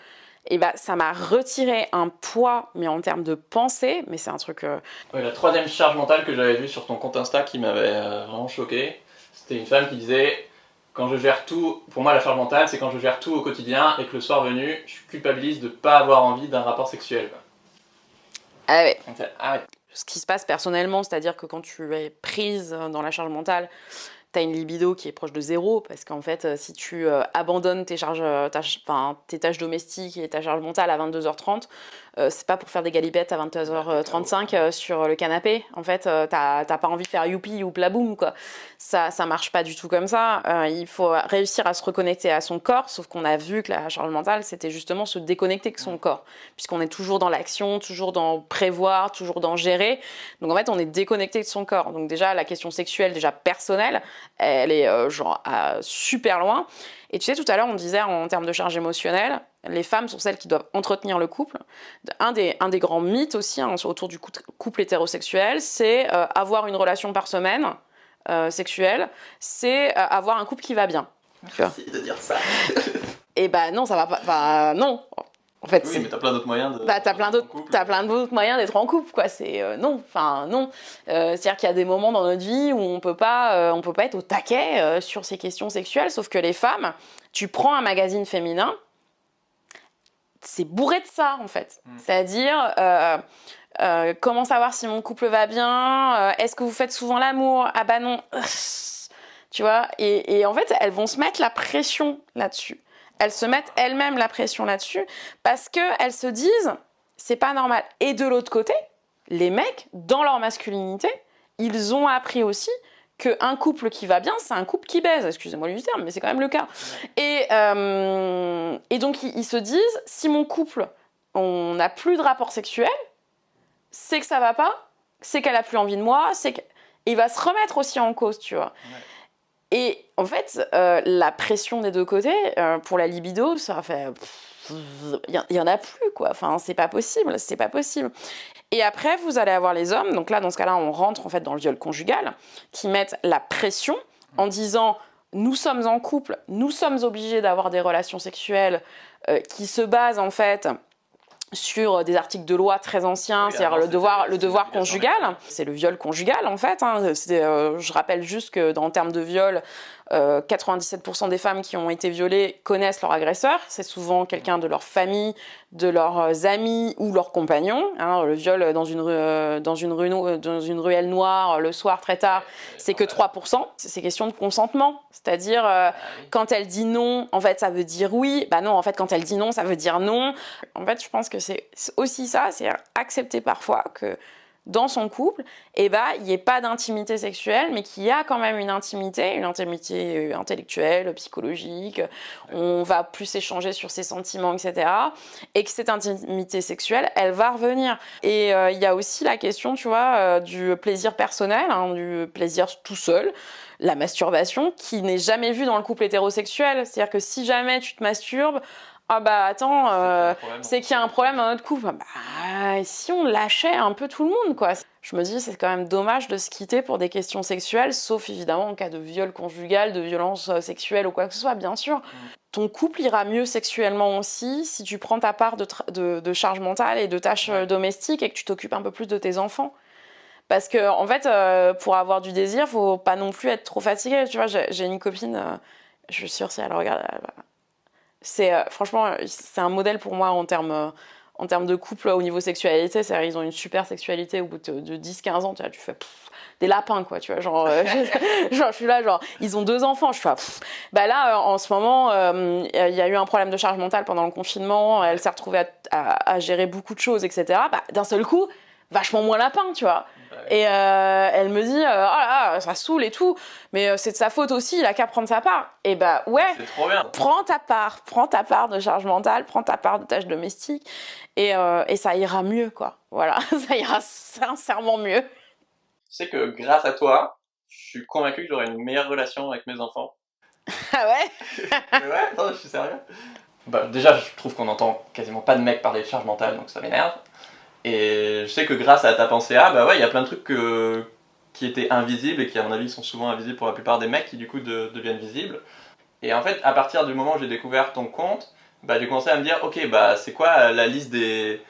et ça m'a retiré un poids, mais en termes de pensée, mais c'est un truc... Ouais, la troisième charge mentale que j'avais vue sur ton compte Insta qui m'avait vraiment choqué, c'était une femme qui disait quand je gère tout, pour moi la charge mentale c'est quand je gère tout au quotidien et que le soir venu, je culpabilise de ne pas avoir envie d'un rapport sexuel. Ah ouais. Ah ouais. Ce qui se passe personnellement, c'est-à-dire que quand tu es prise dans la charge mentale, t'as une libido qui est proche de 0, parce qu'en fait, si tu abandonnes tes tâches domestiques et ta charge mentale à 22h30, c'est pas pour faire des galipettes à 22h35 sur le canapé. En fait, t'as pas envie de faire youpi ou plaboum, quoi. Ça marche pas du tout comme ça. Il faut réussir à se reconnecter à son corps, sauf qu'on a vu que la charge mentale, c'était justement se déconnecter de son corps, puisqu'on est toujours dans l'action, toujours dans prévoir, toujours dans gérer. Donc en fait, on est déconnecté de son corps. Donc déjà, la question sexuelle, déjà personnelle, elle est super loin. Et tu sais, tout à l'heure, on disait en termes de charge émotionnelle, les femmes sont celles qui doivent entretenir le couple. Un des grands mythes aussi autour du couple hétérosexuel, c'est avoir une relation par semaine sexuelle, c'est avoir un couple qui va bien. Merci de dire ça. Et non, ça va pas. Non. En fait, oui, mais t'as plein d'autres moyens de. T'as plein d'autres moyens d'être en couple, quoi. C'est non. C'est-à-dire qu'il y a des moments dans notre vie où on peut pas être au taquet sur ces questions sexuelles. Sauf que les femmes, tu prends un magazine féminin, c'est bourré de ça, en fait. C'est-à-dire Comment savoir si mon couple va bien? Est-ce que vous faites souvent l'amour? Ah bah non. Tu vois, et en fait, elles vont se mettre la pression là-dessus. Elles se mettent elles-mêmes la pression là-dessus parce qu'elles se disent, c'est pas normal. Et de l'autre côté, les mecs, dans leur masculinité, ils ont appris aussi qu'un couple qui va bien, c'est un couple qui baise. Excusez-moi du terme, mais c'est quand même le cas. Et donc, ils se disent, si mon couple, on n'a plus de rapport sexuel, c'est que ça va pas, c'est qu'elle a plus envie de moi, c'est que... Et il va se remettre aussi en cause, tu vois. Ouais. Et en fait, la pression des deux côtés, pour la libido, ça fait... Il y en a plus, quoi. Enfin, c'est pas possible, c'est pas possible. Et après, vous allez avoir les hommes, donc là, dans ce cas-là, on rentre en fait dans le viol conjugal, qui mettent la pression en disant, nous sommes en couple, nous sommes obligés d'avoir des relations sexuelles qui se basent en fait sur des articles de loi très anciens, oui, c'est-à-dire le devoir conjugal. C'est le viol conjugal, en fait. Hein. Je rappelle juste que, en termes de viol, 97% des femmes qui ont été violées connaissent leur agresseur. C'est souvent quelqu'un de leur famille, de leurs amis ou leurs compagnons. Hein. Le viol dans une ruelle noire, le soir, très tard, c'est que 3%. C'est question de consentement. C'est-à-dire, quand elle dit non, en fait, ça veut dire oui. Bah non, en fait, quand elle dit non, ça veut dire non. En fait, je pense que c'est aussi ça, c'est accepter parfois que dans son couple, il n'y ait pas d'intimité sexuelle, mais qu'il y a quand même une intimité intellectuelle, psychologique, on va plus échanger sur ses sentiments, etc. Et que cette intimité sexuelle, elle va revenir. Et il y a aussi la question, tu vois, du plaisir personnel, hein, du plaisir tout seul, la masturbation, qui n'est jamais vue dans le couple hétérosexuel. C'est-à-dire que si jamais tu te masturbes, ah bah attends, c'est qu'il y a un problème dans notre couple. Bah, si on lâchait un peu tout le monde, quoi. Je me dis, c'est quand même dommage de se quitter pour des questions sexuelles, sauf évidemment en cas de viol conjugal, de violence sexuelle ou quoi que ce soit, bien sûr. Ton couple ira mieux sexuellement aussi si tu prends ta part de charge mentale et de tâches domestiques et que tu t'occupes un peu plus de tes enfants. Parce que, en fait, pour avoir du désir, faut pas non plus être trop fatigué. Tu vois, j'ai une copine, je suis sûre, si elle regarde... franchement, c'est un modèle pour moi en termes de couple au niveau sexualité. C'est-à-dire, ils ont une super sexualité au bout de 10-15 ans. Tu fais des lapins, quoi. Tu vois, genre, je suis là, genre, ils ont 2 enfants. Je fais, bah là, en ce moment, il y a eu un problème de charge mentale pendant le confinement. Elle s'est retrouvée à gérer beaucoup de choses, etc. Bah, d'un seul coup, vachement moins lapin, tu vois. Et elle me dit, oh là, ça saoule et tout, mais c'est de sa faute aussi, il a qu'à prendre sa part. Et bah ouais, c'est trop bien. Prends ta part de charge mentale, prends ta part de tâches domestiques, et ça ira mieux, quoi. Voilà, ça ira sincèrement mieux. Tu sais que grâce à toi, je suis convaincu que j'aurai une meilleure relation avec mes enfants. Ah ouais? Ouais, attends, je suis sérieux. Bah, déjà, je trouve qu'on entend quasiment pas de mecs parler de charge mentale, donc ça m'énerve. Et je sais que grâce à ta pensée A, bah ouais, il y a plein de trucs qui étaient invisibles et qui, à mon avis, sont souvent invisibles pour la plupart des mecs qui, du coup, deviennent visibles. Et en fait, à partir du moment où j'ai découvert ton compte, bah, j'ai commencé à me dire, ok, bah, c'est quoi la liste des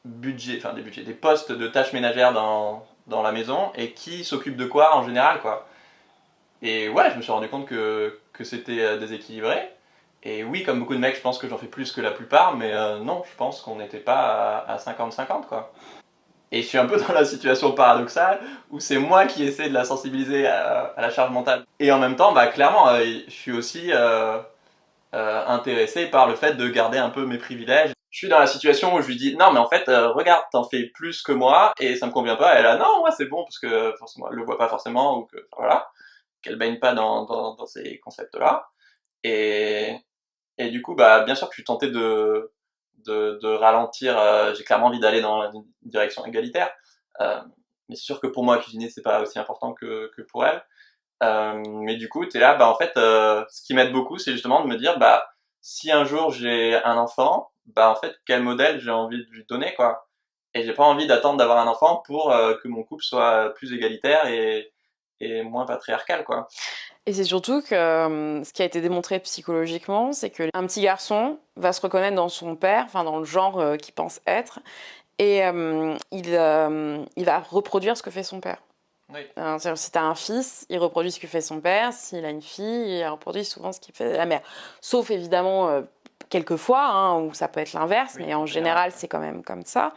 budgets, enfin des postes de tâches ménagères dans la maison et qui s'occupe de quoi en général, quoi. Et ouais, je me suis rendu compte que c'était déséquilibré. Et oui, comme beaucoup de mecs, je pense que j'en fais plus que la plupart, mais non, je pense qu'on n'était pas à 50-50, quoi. Et je suis un peu dans la situation paradoxale où c'est moi qui essaie de la sensibiliser à la charge mentale. Et en même temps, bah, clairement, je suis aussi intéressé par le fait de garder un peu mes privilèges. Je suis dans la situation où je lui dis, non, mais en fait, regarde, t'en fais plus que moi et ça me convient pas. Elle a, non, moi c'est bon, parce que forcément, elle le voit pas forcément, ou que, voilà, qu'elle baigne pas dans ces concepts-là. Et du coup, bah, bien sûr que je suis tenté de ralentir. J'ai clairement envie d'aller dans une direction égalitaire. Mais c'est sûr que pour moi, cuisiner, c'est pas aussi important que pour elle. Mais du coup, t'es là, bah, en fait, ce qui m'aide beaucoup, c'est justement de me dire, bah, si un jour j'ai un enfant, bah, en fait, quel modèle j'ai envie de lui donner, quoi. Et j'ai pas envie d'attendre d'avoir un enfant pour que mon couple soit plus égalitaire et moins patriarcal, quoi. Et c'est surtout que ce qui a été démontré psychologiquement, c'est qu'un petit garçon va se reconnaître dans son père, enfin dans le genre qu'il pense être, et il va reproduire ce que fait son père. Oui. Si t'as un fils, il reproduit ce que fait son père. S'il a une fille, il reproduit souvent ce qu'il fait la mère. Sauf évidemment quelquefois, hein, ou ça peut être l'inverse, mais en général, c'est quand même comme ça.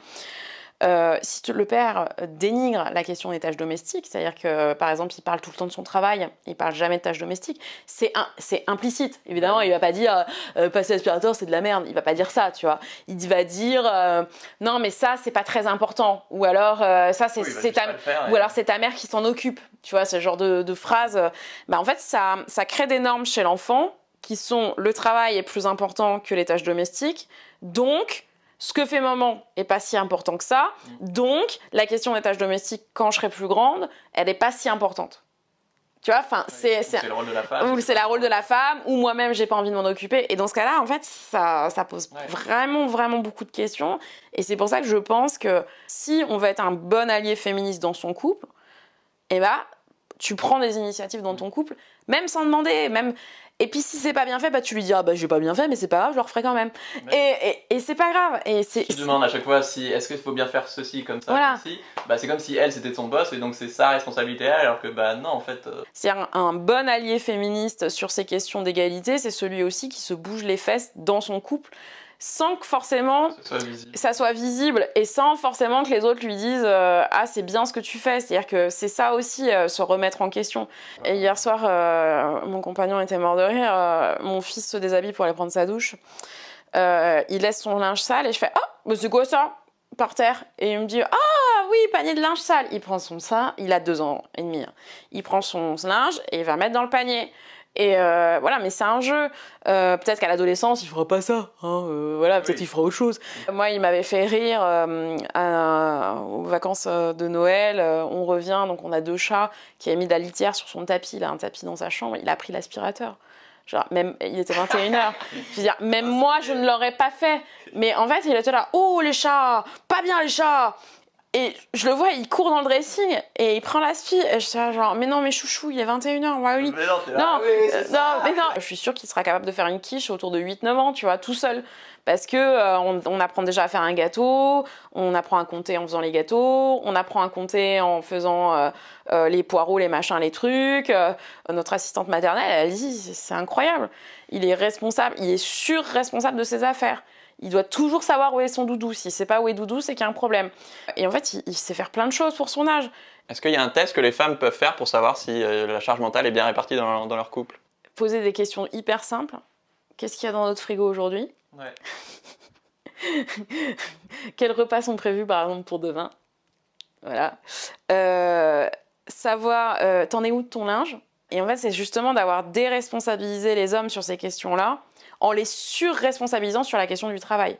Si le père dénigre la question des tâches domestiques, c'est-à-dire que, par exemple, il parle tout le temps de son travail, il parle jamais de tâches domestiques, c'est implicite. Évidemment, il va pas dire passer l'aspirateur, c'est de la merde. Il va pas dire ça, tu vois. Il va dire non, mais ça, c'est pas très important. Ou alors ça, c'est ta mère qui s'en occupe. Tu vois, ce genre de phrase. En fait, ça crée des normes chez l'enfant qui sont le travail est plus important que les tâches domestiques. Donc ce que fait maman est pas si important que ça. Donc, la question des tâches domestiques, quand je serai plus grande, elle est pas si importante. Tu vois, c'est le rôle de la femme. Ou c'est le rôle de la femme, ou moi-même, j'ai pas envie de m'en occuper. Et dans ce cas-là, en fait, ça pose vraiment, vraiment beaucoup de questions. Et c'est pour ça que je pense que si on veut être un bon allié féministe dans son couple, tu prends des initiatives dans ton couple, même sans demander, même... Et puis si c'est pas bien fait, tu lui dis j'ai pas bien fait, mais c'est pas grave, je le referai quand même. Et c'est pas grave. Qui demande à chaque fois est-ce qu'il faut bien faire ceci comme ça, comme ci. C'est comme si elle c'était son boss et donc c'est sa responsabilité alors que non en fait. C'est un bon allié féministe sur ces questions d'égalité, c'est celui aussi qui se bouge les fesses dans son couple sans que forcément ça soit visible et sans forcément que les autres lui disent c'est bien ce que tu fais. C'est-à-dire que c'est ça aussi, se remettre en question. Et hier soir, mon compagnon était mort de rire. Mon fils se déshabille pour aller prendre sa douche. Il laisse son linge sale et je fais mais c'est quoi ça par terre? Et il me dit oui, panier de linge sale. Il prend son sein, il a 2 ans et demi. Il prend son linge et il va mettre dans le panier. Et voilà, mais c'est un jeu. Peut-être qu'à l'adolescence, il fera pas ça. Peut-être il fera autre chose. Moi, il m'avait fait rire aux vacances de Noël. On revient, donc on a 2 chats qui avaient mis de la litière sur son tapis. Il a un tapis dans sa chambre. Il a pris l'aspirateur. Genre, même, il était 21h. Je veux dire, même moi, je ne l'aurais pas fait. Mais en fait, il était là. Oh, les chats! Pas bien, les chats! Et je le vois, il court dans le dressing et il prend l'aspi. Et je suis là, genre, mais non, mais chouchou, il est 21h, ouais, oui. Mais non, mais non. Je suis sûre qu'il sera capable de faire une quiche autour de 8-9 ans, tu vois, tout seul. Parce que on apprend déjà à faire un gâteau, on apprend à compter en faisant les gâteaux, on apprend à compter en faisant les poireaux, les machins, les trucs. Notre assistante maternelle, elle dit, c'est incroyable. Il est responsable, il est sur-responsable de ses affaires. Il doit toujours savoir où est son doudou. S'il ne sait pas où est doudou, c'est qu'il y a un problème. Et en fait, il sait faire plein de choses pour son âge. Est-ce qu'il y a un test que les femmes peuvent faire pour savoir si la charge mentale est bien répartie dans leur couple? Poser des questions hyper simples. Qu'est-ce qu'il y a dans notre frigo aujourd'hui? Quels repas sont prévus, par exemple, pour demain? Voilà. Savoir, t'en es où de ton linge? Et en fait, c'est justement d'avoir déresponsabilisé les hommes sur ces questions-là, en les surresponsabilisant sur la question du travail.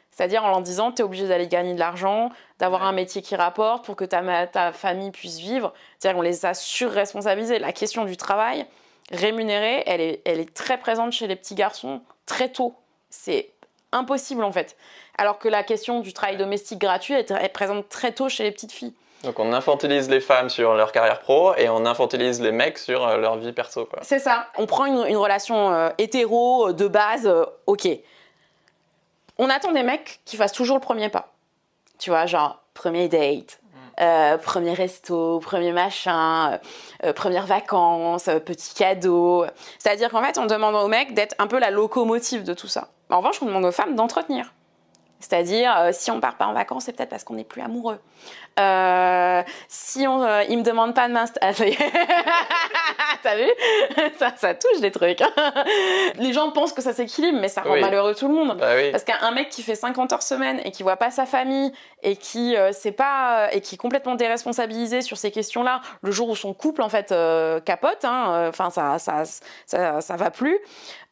C'est-à-dire en leur disant, t'es obligé d'aller gagner de l'argent, d'avoir un métier qui rapporte pour que ta famille puisse vivre. C'est-à-dire qu'on les a surresponsabilisés. La question du travail rémunéré, elle est très présente chez les petits garçons très tôt. C'est impossible en fait. Alors que la question du travail domestique gratuit est présente très tôt chez les petites filles. Donc on infantilise les femmes sur leur carrière pro et on infantilise les mecs sur leur vie perso, quoi. C'est ça. On prend une relation hétéro de base, ok. On attend des mecs qui fassent toujours le premier pas. Tu vois, genre premier date, premier resto, premier machin, première vacances, petit cadeau. C'est-à-dire qu'en fait, on demande aux mecs d'être un peu la locomotive de tout ça. En revanche, on demande aux femmes d'entretenir. C'est-à-dire, si on part pas en vacances, c'est peut-être parce qu'on n'est plus amoureux. Si il me demande pas de m'installer. T'as vu? Ça touche des trucs. Les gens pensent que ça s'équilibre, mais ça rend malheureux tout le monde. Bah oui. Parce qu'un mec qui fait 50 heures semaine et qui voit pas sa famille et qui sait pas et qui est complètement déresponsabilisé sur ces questions-là, le jour où son couple en fait capote, enfin ça va plus.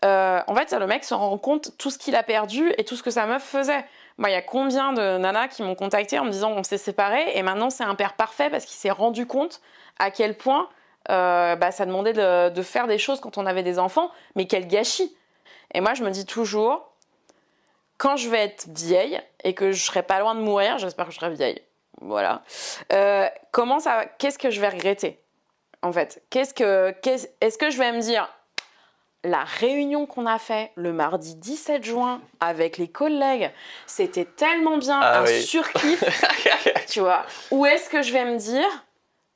En fait, le mec se rend compte tout ce qu'il a perdu et tout ce que sa meuf faisait. Moi, il y a combien de nanas qui m'ont contacté en me disant on s'est séparés et maintenant c'est un père parfait parce qu'il s'est rendu compte à quel point ça demandait de faire des choses quand on avait des enfants, mais quel gâchis. Et moi, je me dis toujours, quand je vais être vieille et que je serai pas loin de mourir, j'espère que je serai vieille, voilà, qu'est-ce que je vais regretter, en fait? Est-ce que je vais me dire, la réunion qu'on a fait le mardi 17 juin avec les collègues, c'était tellement bien, surkiff, tu vois. Ou est-ce que je vais me dire,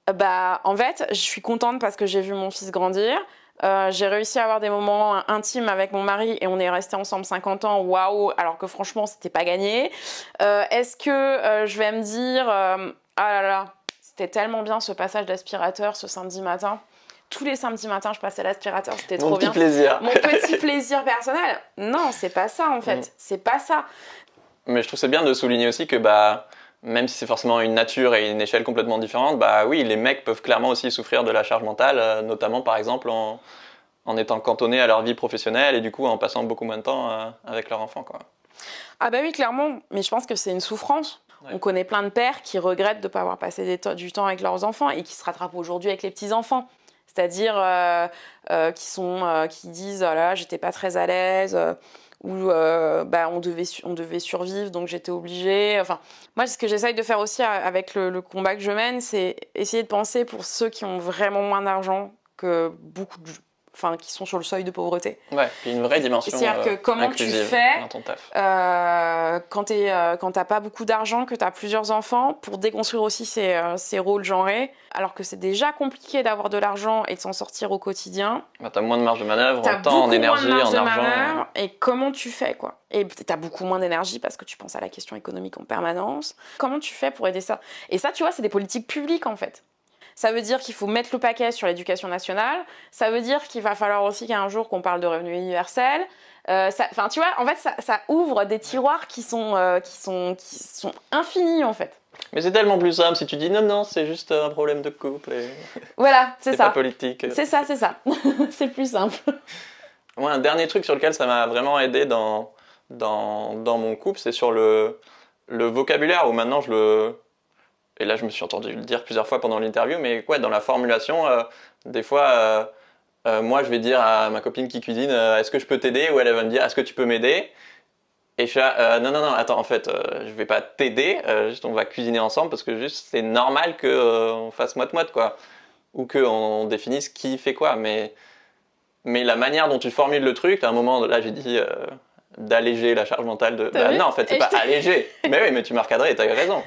en fait, je suis contente parce que j'ai vu mon fils grandir, J'ai réussi à avoir des moments intimes avec mon mari et on est resté ensemble 50 ans, waouh, alors que franchement, c'était pas gagné. Est-ce que je vais me dire, ah là là, c'était tellement bien ce passage d'aspirateur ce samedi matin. Tous les samedis matins, je passais l'aspirateur, c'était trop bien. Mon petit plaisir. Mon petit plaisir personnel. Non, c'est pas ça en fait. C'est pas ça. Mais je trouve c'est bien de souligner aussi que même si c'est forcément une nature et une échelle complètement différente, oui, les mecs peuvent clairement aussi souffrir de la charge mentale, notamment par exemple en étant cantonnés à leur vie professionnelle et du coup en passant beaucoup moins de temps avec leur enfant, quoi. Ah bah oui, clairement. Mais je pense que c'est une souffrance. Ouais. On connaît plein de pères qui regrettent de ne pas avoir passé du temps avec leurs enfants et qui se rattrapent aujourd'hui avec les petits-enfants. C'est-à-dire qui disent oh là, j'étais pas très à l'aise ou on devait survivre donc j'étais obligée. Enfin, moi ce que j'essaye de faire aussi avec le combat que je mène, c'est essayer de penser pour ceux qui ont vraiment moins d'argent que beaucoup qui sont sur le seuil de pauvreté. Ouais, puis une vraie dimension. C'est-à-dire que comment tu fais dans ton taf. Quand t'as pas beaucoup d'argent, que t'as plusieurs enfants, pour déconstruire aussi ces rôles genrés, alors que c'est déjà compliqué d'avoir de l'argent et de s'en sortir au quotidien. T'as moins de marge de manœuvre en temps, en énergie, en argent. Et comment tu fais, quoi? Et t'as beaucoup moins d'énergie parce que tu penses à la question économique en permanence. Comment tu fais pour aider ça? Et ça, tu vois, c'est des politiques publiques, en fait. Ça veut dire qu'il faut mettre le paquet sur l'éducation nationale. Ça veut dire qu'il va falloir aussi qu'un jour qu'on parle de revenu universel. Tu vois, en fait, ça ouvre des tiroirs qui sont infinis, en fait. Mais c'est tellement plus simple si tu dis non, c'est juste un problème de couple. Et... Voilà, c'est ça. C'est pas politique. C'est ça. C'est plus simple. Moi, un dernier truc sur lequel ça m'a vraiment aidé dans mon couple, c'est sur le vocabulaire où maintenant Et là, je me suis entendu le dire plusieurs fois pendant l'interview, mais quoi, dans la formulation, des fois, moi, je vais dire à ma copine qui cuisine, est-ce que je peux t'aider? Ou elle va me dire, est-ce que tu peux m'aider? Et je suis là, non, attends, en fait, je vais pas t'aider, juste on va cuisiner ensemble parce que juste c'est normal qu'on fasse moite-moite, quoi. Ou qu'on définisse qui fait quoi. Mais la manière dont tu formules le truc, à un moment, là, j'ai dit d'alléger la charge mentale de. Non, en fait, c'est pas alléger. Mais oui, mais tu m'as recadré et t'as eu raison.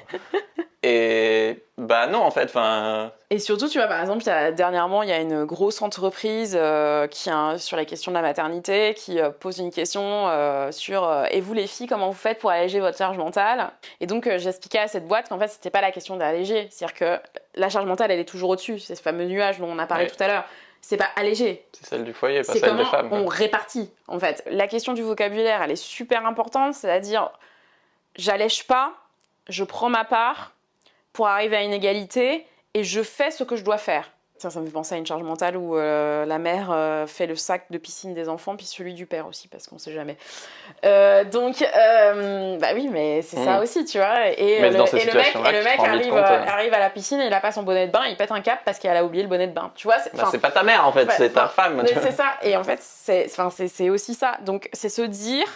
Et non, en fait, Et surtout, tu vois, par exemple, dernièrement, il y a une grosse entreprise sur la question de la maternité qui pose une question sur et vous les filles, comment vous faites pour alléger votre charge mentale? Et donc, j'expliquais à cette boîte qu'en fait, c'était pas la question d'alléger. C'est-à-dire que la charge mentale, elle est toujours au-dessus. C'est ce fameux nuage dont on a parlé tout à l'heure. C'est pas alléger. C'est celle du foyer, pas celle des femmes. On répartit, en fait. La question du vocabulaire, elle est super importante. C'est-à-dire, j'allège pas, je prends ma part pour arriver à une égalité et je fais ce que je dois faire. Ça me fait penser à une charge mentale où la mère fait le sac de piscine des enfants puis celui du père aussi parce qu'on sait jamais. Oui, mais c'est ça aussi, tu vois. Et le mec arrive à la piscine et il a pas son bonnet de bain, il pète un câble parce qu'elle a oublié le bonnet de bain. Tu vois, c'est pas ta mère en fait, c'est ta femme. C'est ça. Et en fait, c'est aussi ça. Donc c'est se dire,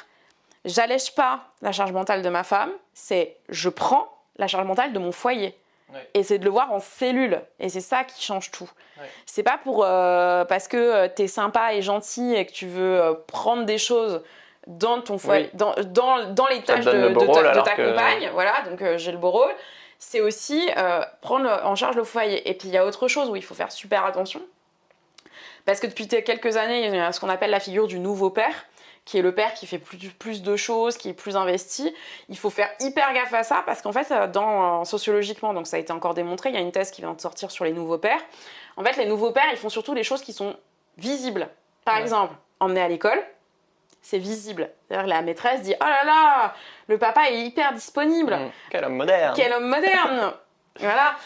j'allège pas la charge mentale de ma femme, c'est je prends la charge mentale de mon foyer. Ouais. Et c'est de le voir en cellule. Et c'est ça qui change tout. Ouais. C'est pas parce que t'es sympa et gentil et que tu veux prendre des choses dans ton foyer, dans les tâches de ta compagne. Voilà, donc j'ai le beau rôle. C'est aussi prendre en charge le foyer. Et puis il y a autre chose où il faut faire super attention. Parce que depuis quelques années, il y a ce qu'on appelle la figure du nouveau père, qui est le père qui fait plus de choses, qui est plus investi. Il faut faire hyper gaffe à ça parce qu'en fait, sociologiquement, donc ça a été encore démontré, il y a une thèse qui vient de sortir sur les nouveaux pères. En fait, les nouveaux pères, ils font surtout les choses qui sont visibles. Par exemple, emmener à l'école, c'est visible. C'est-à-dire que la maîtresse dit « Oh là là, le papa est hyper disponible. Quel homme moderne !» Quel homme moderne. Voilà,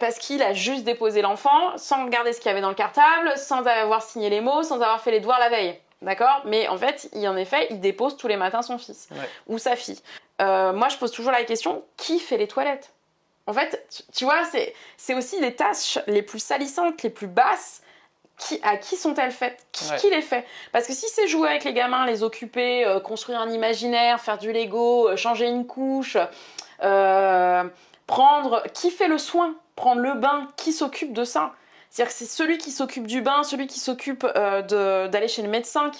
parce qu'il a juste déposé l'enfant sans regarder ce qu'il y avait dans le cartable, sans avoir signé les mots, sans avoir fait les devoirs la veille. D'accord? Mais en fait, il dépose tous les matins son fils ou sa fille. Moi, je pose toujours la question, qui fait les toilettes? En fait, tu vois, c'est aussi les tâches les plus salissantes, les plus basses. À qui sont-elles faites? Qui les fait? Parce que si c'est jouer avec les gamins, les occuper, construire un imaginaire, faire du Lego, changer une couche, qui fait le soin? Prendre le bain, qui s'occupe de ça? C'est-à-dire que c'est celui qui s'occupe du bain, celui qui s'occupe d'aller chez le médecin,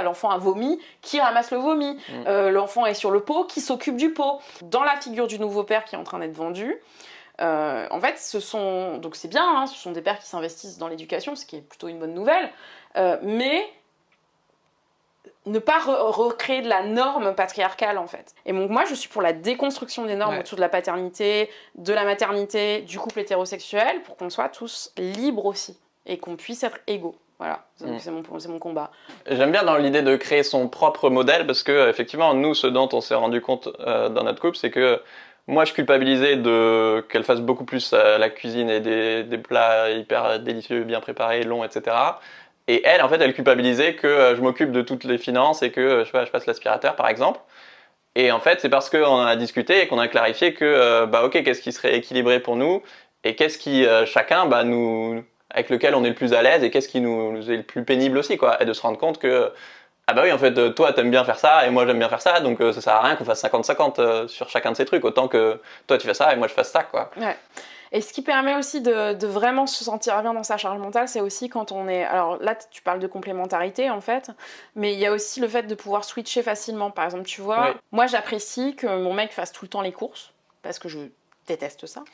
l'enfant a vomi, qui ramasse le vomi. L'enfant est sur le pot, qui s'occupe du pot. Dans la figure du nouveau père qui est en train d'être vendu, En fait, donc c'est bien, hein, ce sont des pères qui s'investissent dans l'éducation, ce qui est plutôt une bonne nouvelle, mais ne pas recréer de la norme patriarcale, en fait. Et donc moi, je suis pour la déconstruction des normes autour de la paternité, de la maternité, du couple hétérosexuel, pour qu'on soit tous libres aussi, et qu'on puisse être égaux. Voilà, c'est mon combat. J'aime bien dans l'idée de créer son propre modèle, parce que effectivement, nous, ce dont on s'est rendu compte dans notre couple, c'est que moi, je culpabilisais qu'elle fasse beaucoup plus la cuisine et des plats hyper délicieux, bien préparés, longs, etc. Et elle, en fait, elle culpabilisait que je m'occupe de toutes les finances et que je passe l'aspirateur, par exemple. Et en fait, c'est parce qu'on en a discuté et qu'on a clarifié que, ok, qu'est-ce qui serait équilibré pour nous et qu'est-ce qui, chacun, avec lequel on est le plus à l'aise et qu'est-ce qui nous est le plus pénible aussi, quoi. Et de se rendre compte que, oui, en fait, toi, t'aimes bien faire ça et moi, j'aime bien faire ça, donc ça sert à rien qu'on fasse 50-50 sur chacun de ces trucs, autant que toi, tu fais ça et moi, je fasse ça, quoi. Ouais. Et ce qui permet aussi de vraiment se sentir bien dans sa charge mentale, c'est aussi quand on est... Alors là, tu parles de complémentarité, en fait, mais il y a aussi le fait de pouvoir switcher facilement. Par exemple, tu vois, moi, j'apprécie que mon mec fasse tout le temps les courses, parce que je déteste ça.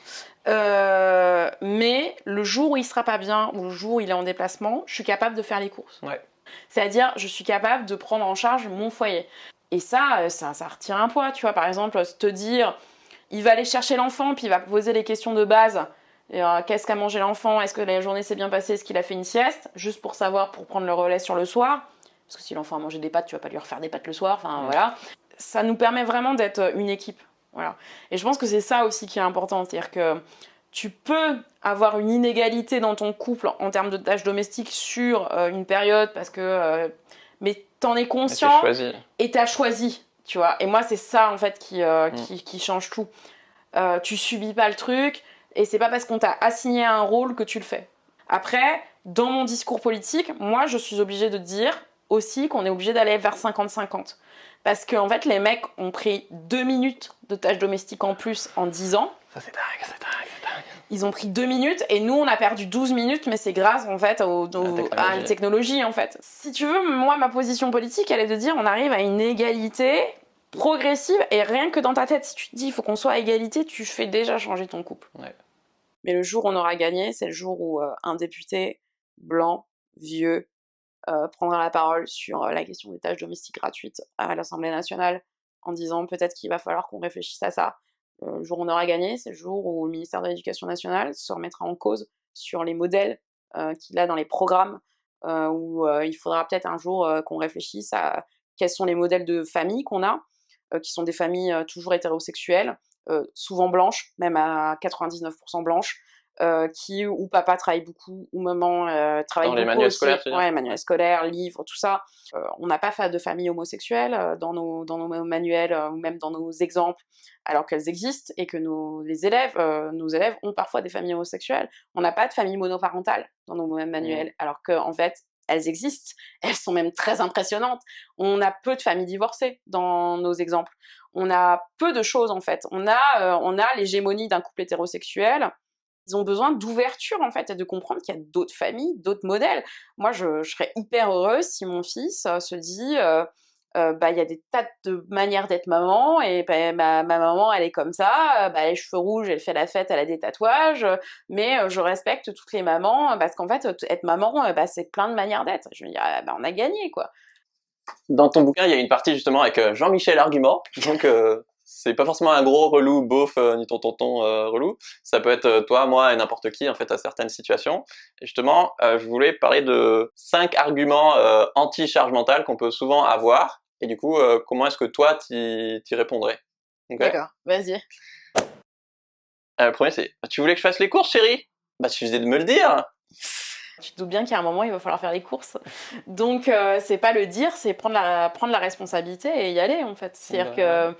Mais le jour où il sera pas bien, ou le jour où il est en déplacement, je suis capable de faire les courses. Ouais. C'est-à-dire, je suis capable de prendre en charge mon foyer. Et ça retire un poids, tu vois. Par exemple, te dire... Il va aller chercher l'enfant, puis il va poser les questions de base. Qu'est-ce qu'a mangé l'enfant? Est-ce que la journée s'est bien passée? Est-ce qu'il a fait une sieste? Juste pour savoir, pour prendre le relais sur le soir. Parce que si l'enfant a mangé des pâtes, tu vas pas lui refaire des pâtes le soir. Enfin, voilà. Ça nous permet vraiment d'être une équipe. Voilà. Et je pense que c'est ça aussi qui est important. C'est-à-dire que tu peux avoir une inégalité dans ton couple en termes de tâches domestiques sur une période, parce que... mais t'en es conscient et t'as choisi. Tu vois, et moi c'est ça en fait qui change tout. Tu subis pas le truc et c'est pas parce qu'on t'a assigné un rôle que tu le fais. Après, dans mon discours politique, moi je suis obligée de dire aussi qu'on est obligé d'aller vers 50-50. Parce qu'en fait les mecs ont pris 2 minutes de tâches domestiques en plus en 10 ans. Ça c'est dingue. Ils ont pris 2 minutes et nous on a perdu 12 minutes, mais c'est grâce en fait à la technologie en fait. Si tu veux, moi ma position politique elle est de dire on arrive à une égalité progressive et rien que dans ta tête, si tu te dis il faut qu'on soit à égalité, tu fais déjà changer ton couple. Ouais. Mais le jour où on aura gagné, c'est le jour où un député blanc, vieux, prendra la parole sur la question des tâches domestiques gratuites à l'Assemblée nationale en disant peut-être qu'il va falloir qu'on réfléchisse à ça. Le jour où on aura gagné, c'est le jour où le ministère de l'Éducation nationale se remettra en cause sur les modèles qu'il a dans les programmes, où il faudra peut-être un jour qu'on réfléchisse à quels sont les modèles de famille qu'on a, qui sont des familles toujours hétérosexuelles, souvent blanches, même à 99% blanches, où papa travaille beaucoup, où maman travaille beaucoup. Dans les manuels scolaires, tu veux dire ? Ouais, manuels scolaires, livres, tout ça. On n'a pas de famille homosexuelle dans nos manuels ou même dans nos exemples, alors qu'elles existent et que nos élèves ont parfois des familles homosexuelles. On n'a pas de famille monoparentale dans nos manuels, alors qu'en fait, elles existent. Elles sont même très impressionnantes. On a peu de familles divorcées dans nos exemples. On a peu de choses, en fait. On a l'hégémonie d'un couple hétérosexuel. Ils ont besoin d'ouverture, en fait, et de comprendre qu'il y a d'autres familles, d'autres modèles. Moi, je serais hyper heureuse si mon fils se dit... il y a des tas de manières d'être maman, et ma maman, elle est comme ça, elle a les cheveux rouges, elle fait la fête, elle a des tatouages, mais je respecte toutes les mamans, parce qu'en fait, être maman, c'est plein de manières d'être. Je me dis, on a gagné, quoi. Dans ton bouquin, il y a une partie justement avec Jean-Michel Argument, donc c'est pas forcément un gros relou beauf ni ton tonton relou, ça peut être toi, moi et n'importe qui en fait à certaines situations. Et justement, je voulais parler de 5 arguments anti-charge mentale qu'on peut souvent avoir, et du coup, comment est-ce que toi t'y répondrais? Okay. D'accord, vas-y. Le premier c'est, tu voulais que je fasse les courses, chérie? Bah suffisait de me le dire. Tu te doutes bien qu'à un moment, il va falloir faire les courses. Donc, c'est pas le dire, c'est prendre la responsabilité et y aller, en fait. C'est-à-dire que...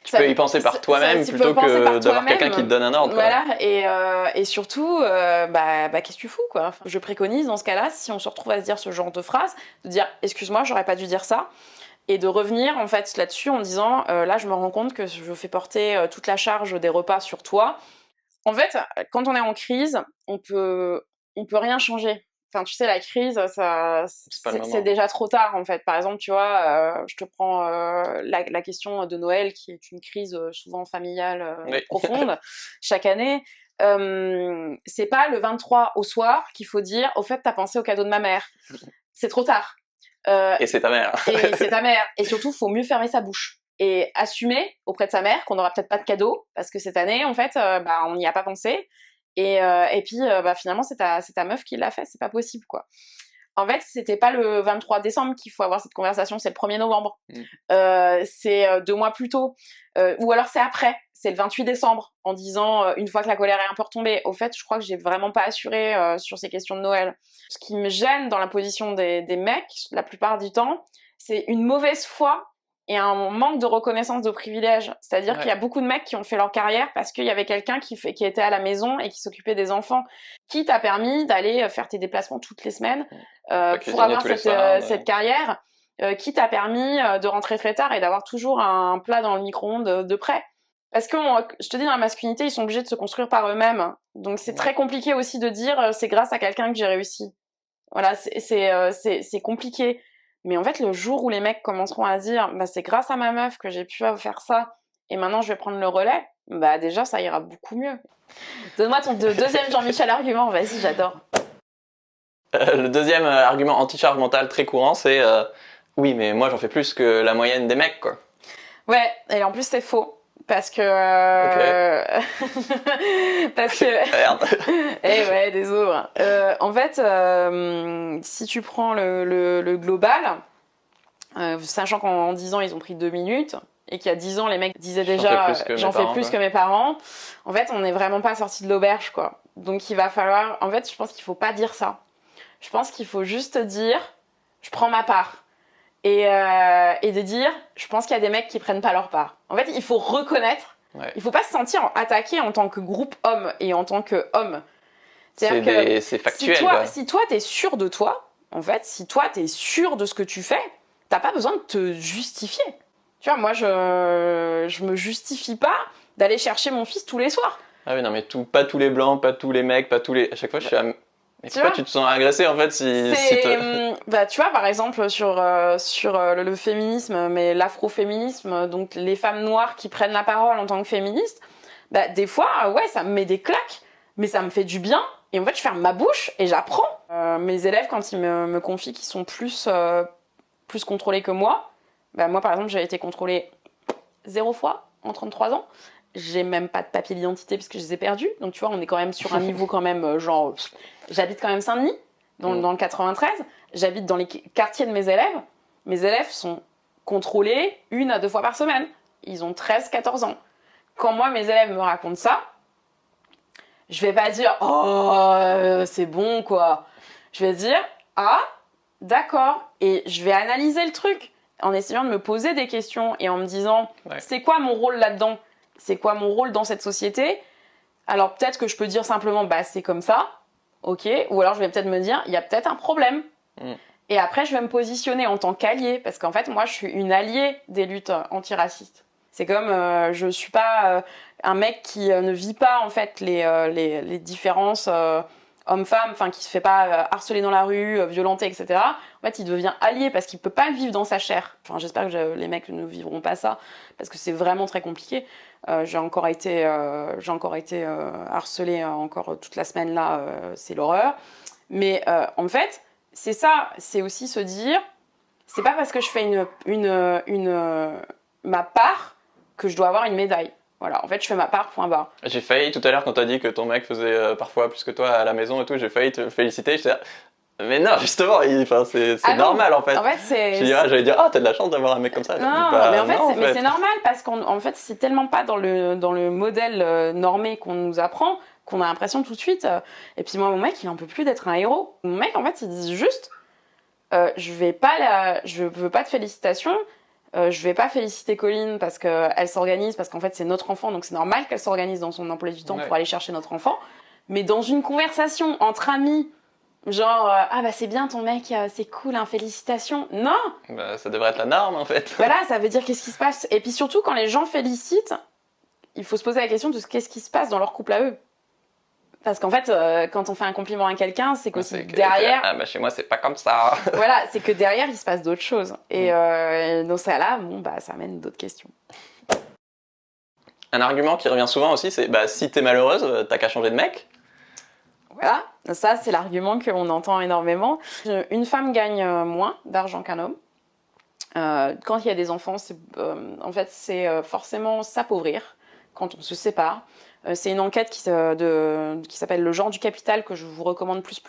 Tu peux y penser par toi-même plutôt que d'avoir quelqu'un qui te donne un ordre. Voilà, et surtout, qu'est-ce que tu fous, quoi. Je préconise, dans ce cas-là, si on se retrouve à se dire ce genre de phrase, de dire « Excuse-moi, j'aurais pas dû dire ça », et de revenir, en fait, là-dessus en disant « Là, je me rends compte que je fais porter toute la charge des repas sur toi ». En fait, quand on est en crise, on peut rien changer. Enfin, tu sais, la crise, c'est c'est déjà trop tard, en fait. Par exemple, tu vois, je te prends la question de Noël, qui est une crise souvent familiale Oui. profonde, chaque année. C'est pas le 23 au soir qu'il faut dire, au fait, t'as pensé au cadeau de ma mère. C'est trop tard. Et c'est ta mère. Et c'est ta mère. Et surtout, faut mieux fermer sa bouche. Et assumer auprès de sa mère qu'on n'aura peut-être pas de cadeau, parce que cette année, en fait, on n'y a pas pensé. Et puis, finalement, c'est ta meuf qui l'a fait, c'est pas possible, quoi. En fait, c'était pas le 23 décembre qu'il faut avoir cette conversation, c'est le 1er novembre. C'est 2 mois plus tôt. Ou alors c'est après, c'est le 28 décembre, en disant, une fois que la colère est un peu retombée, au fait, je crois que j'ai vraiment pas assuré sur ces questions de Noël. Ce qui me gêne dans la position des mecs, la plupart du temps, c'est une mauvaise foi et un manque de reconnaissance de privilèges. C'est-à-dire qu'il y a beaucoup de mecs qui ont fait leur carrière parce qu'il y avait quelqu'un qui était à la maison et qui s'occupait des enfants, qui t'a permis d'aller faire tes déplacements toutes les semaines pour avoir cette carrière, qui t'a permis de rentrer très tard et d'avoir toujours un plat dans le micro-ondes de près. Parce que, je te dis, dans la masculinité, ils sont obligés de se construire par eux-mêmes. Donc c'est très compliqué aussi de dire c'est grâce à quelqu'un que j'ai réussi. Voilà, c'est compliqué. Mais en fait, le jour où les mecs commenceront à dire c'est grâce à ma meuf que j'ai pu faire ça et maintenant je vais prendre le relais, déjà ça ira beaucoup mieux. Donne-moi ton deuxième Jean-Michel argument, vas-y, j'adore. Le deuxième argument anti-charge mentale très courant, c'est oui, mais moi j'en fais plus que la moyenne des mecs, quoi. Ouais, et en plus c'est faux. Parce que. Parce que. Merde. Eh ouais, désolé. En fait, si tu prends le global, sachant qu'en 10 ans, ils ont pris 2 minutes, et qu'il y a 10 ans, les mecs disaient déjà j'en fais plus que mes parents, en fait, on n'est vraiment pas sorti de l'auberge, quoi. Donc il va falloir. En fait, je pense qu'il faut pas dire ça. Je pense qu'il faut juste dire je prends ma part. Et de dire, je pense qu'il y a des mecs qui prennent pas leur part. En fait, il faut reconnaître. Ouais. Il faut pas se sentir attaqué en tant que groupe homme et en tant que homme. C'est factuel. Si toi, t'es sûr de toi, en fait, si toi, t'es sûr de ce que tu fais, t'as pas besoin de te justifier. Tu vois, moi, je me justifie pas d'aller chercher mon fils tous les soirs. Ah oui, non, mais pas tous les blancs, pas tous les mecs, pas tous les... À chaque fois, je suis à... Mais pourquoi tu te sens agressé en fait tu vois, par exemple, sur le féminisme, mais l'afroféminisme, donc les femmes noires qui prennent la parole en tant que féministes, des fois, ça me met des claques, mais ça me fait du bien. Et en fait, je ferme ma bouche et j'apprends. Mes élèves, quand ils me confient qu'ils sont plus contrôlés que moi, moi, par exemple, j'ai été contrôlée 0 fois en 33 ans. J'ai même pas de papier d'identité parce que je les ai perdus. Donc, tu vois, on est quand même sur un niveau quand même, genre... J'habite quand même Saint-Denis, dans le 93. J'habite dans les quartiers de mes élèves. Mes élèves sont contrôlés 1 à 2 fois par semaine. Ils ont 13-14 ans. Quand moi, mes élèves me racontent ça, je vais pas dire « Oh, c'est bon, quoi ». Je vais dire « Ah, d'accord ». Et je vais analyser le truc en essayant de me poser des questions et en me disant « C'est quoi mon rôle là-dedans ? C'est quoi mon rôle dans cette société ? Alors peut-être que je peux dire simplement « c'est comme ça ». Ok, ou alors je vais peut-être me dire, il y a peut-être un problème. Et après, je vais me positionner en tant qu'allié, parce qu'en fait, moi, je suis une alliée des luttes antiracistes. C'est comme, je suis pas un mec qui ne vit pas, en fait, les différences homme-femme, enfin, qui se fait pas harceler dans la rue, violenter, etc. En fait, il devient allié, parce qu'il peut pas le vivre dans sa chair. Enfin, j'espère que les mecs ne vivront pas ça, parce que c'est vraiment très compliqué. J'ai encore été harcelée encore toute la semaine là, c'est l'horreur. Mais en fait, c'est ça, c'est aussi se dire, c'est pas parce que je fais ma part que je dois avoir une médaille. Voilà, en fait, je fais ma part, point barre. J'ai failli tout à l'heure quand t'as dit que ton mec faisait parfois plus que toi à la maison et tout, j'ai failli te féliciter. Mais non, justement, c'est normal en fait. En fait, j'allais dire, t'as de la chance d'avoir un mec comme ça. Mais c'est normal parce qu'en fait, c'est tellement pas dans le modèle normé qu'on nous apprend qu'on a l'impression tout de suite. Et puis moi, mon mec, il en peut plus d'être un héros. Mon mec, en fait, il dit juste, je veux pas de félicitations. Je vais pas féliciter Colline parce qu'elle s'organise, parce qu'en fait, c'est notre enfant, donc c'est normal qu'elle s'organise dans son emploi du temps pour aller chercher notre enfant. Mais dans une conversation entre amis, genre, c'est bien ton mec, c'est cool, hein, félicitations. Non! Ça devrait être la norme, en fait. Voilà, ça veut dire qu'est-ce qui se passe. Et puis surtout, quand les gens félicitent, il faut se poser la question de qu'est-ce qui se passe dans leur couple à eux. Parce qu'en fait, quand on fait un compliment à quelqu'un, c'est qu'aussi derrière... Ah bah chez moi, c'est pas comme ça. Voilà, c'est que derrière, il se passe d'autres choses. Et dans ça là, bon, bah, ça amène d'autres questions. Un argument qui revient souvent aussi, c'est bah, si t'es malheureuse, t'as qu'à changer de mec. Voilà, ça c'est l'argument qu'on entend énormément. Une femme gagne moins d'argent qu'un homme. Quand il y a des enfants, en fait, c'est forcément s'appauvrir quand on se sépare. C'est une enquête qui s'appelle Le genre du capital que je vous recommande plus.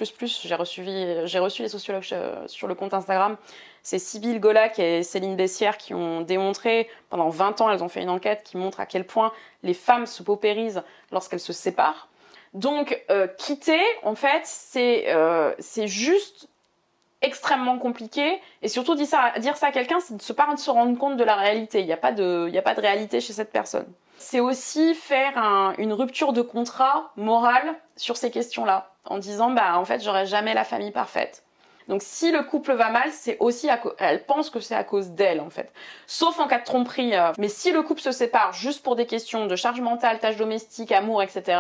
J'ai reçu les sociologues sur le compte Instagram. C'est Sybille Golac et Céline Bessière qui ont démontré, pendant 20 ans, elles ont fait une enquête qui montre à quel point les femmes se paupérisent lorsqu'elles se séparent. Donc, quitter, en fait, c'est juste extrêmement compliqué. Et surtout, dire ça à quelqu'un, c'est de se rendre compte de la réalité. Il n'y a pas de réalité chez cette personne. C'est aussi faire une rupture de contrat moral sur ces questions-là, en disant, bah, en fait, j'aurai jamais la famille parfaite. Donc, si le couple va mal, c'est aussi elle pense que c'est à cause d'elle, en fait. Sauf en cas de tromperie. Mais si le couple se sépare juste pour des questions de charge mentale, tâches domestiques, amour, etc.,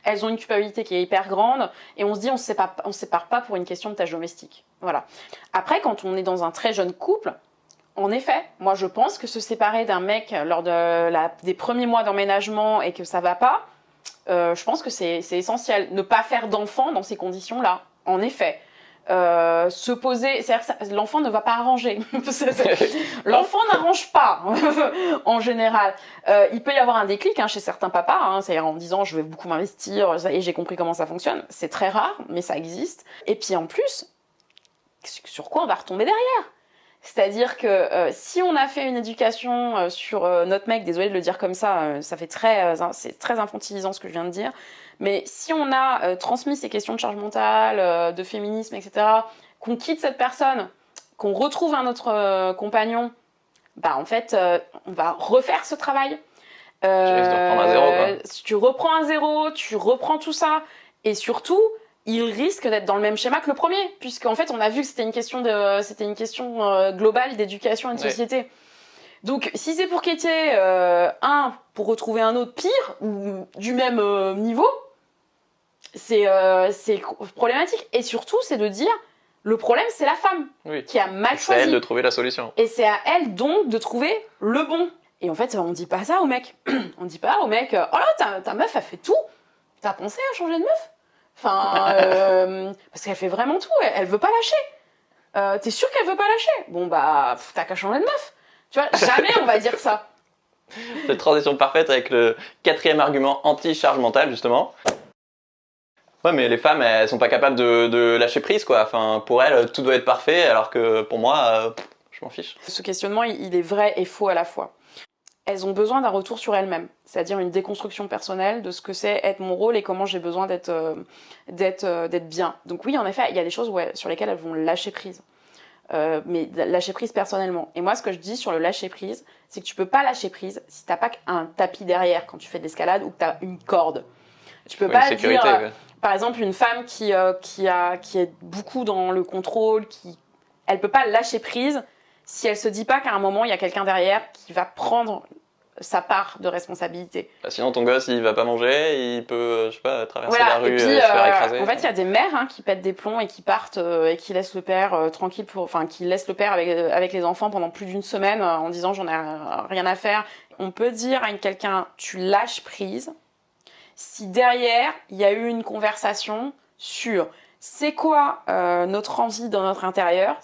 elles ont une culpabilité qui est hyper grande. Et on se dit, on se sépare pas pour une question de tâches domestiques. Voilà. Après, quand on est dans un très jeune couple, en effet, moi je pense que se séparer d'un mec lors des premiers mois d'emménagement et que ça va pas, je pense que c'est essentiel. Ne pas faire d'enfant dans ces conditions-là, en effet. Se poser, c'est-à-dire que l'enfant ne va pas arranger. L'enfant n'arrange pas, en général. Il peut y avoir un déclic chez certains papas, c'est-à-dire en disant je vais beaucoup m'investir, et j'ai compris comment ça fonctionne. C'est très rare, mais ça existe. Et puis en plus, sur quoi on va retomber derrière ? C'est-à-dire que si on a fait une éducation sur notre mec, désolé de le dire comme ça, c'est très infantilisant ce que je viens de dire, mais si on a transmis ces questions de charge mentale, de féminisme, etc., qu'on quitte cette personne, qu'on retrouve un autre compagnon, bah en fait, on va refaire ce travail. Tu risques de reprendre à zéro, quoi. Tu reprends à zéro, tu reprends tout ça, et surtout, il risque d'être dans le même schéma que le premier, puisqu'en fait, on a vu que c'était une question globale d'éducation à une société. Donc, si c'est pour quitter un pour retrouver un autre pire ou du même niveau, c'est problématique. Et surtout, c'est de dire, le problème, c'est la femme qui a mal choisi. C'est à elle de trouver la solution. Et c'est à elle donc de trouver le bon. Et en fait, on dit pas ça au mec. On dit pas au mec, oh là, ta meuf a fait tout. T'as pensé à changer de meuf ? Enfin, parce qu'elle fait vraiment tout, elle veut pas lâcher. T'es sûr qu'elle veut pas lâcher ? Bon bah, t'as qu'à changer de meuf. Tu vois, jamais on va dire ça. Cette transition parfaite avec le 4e argument anti-charge mentale, justement. Ouais, mais les femmes, elles sont pas capables de lâcher prise, quoi. Enfin, pour elles, tout doit être parfait, alors que pour moi, je m'en fiche. Ce questionnement, il est vrai et faux à la fois. Elles ont besoin d'un retour sur elles-mêmes, c'est-à-dire une déconstruction personnelle de ce que c'est être mon rôle et comment j'ai besoin d'être bien. Donc oui, en effet, il y a des choses sur lesquelles elles vont lâcher prise, mais lâcher prise personnellement. Et moi, ce que je dis sur le lâcher prise, c'est que tu peux pas lâcher prise si t'as pas un tapis derrière quand tu fais de l'escalade ou que t'as une corde. Tu peux pas dire, par exemple, une femme qui est beaucoup dans le contrôle, elle peut pas lâcher prise si elle se dit pas qu'à un moment il y a quelqu'un derrière qui va prendre sa part de responsabilité. Sinon ton gosse il va pas manger, il peut je sais pas traverser la rue et puis, se faire écraser. En fait il y a des mères qui pètent des plombs et qui partent et qui laissent le père tranquille qui laissent le père avec les enfants pendant plus d'une semaine en disant j'en ai rien à faire. On peut dire à quelqu'un tu lâches prise si derrière il y a eu une conversation sur c'est quoi notre envie dans notre intérieur.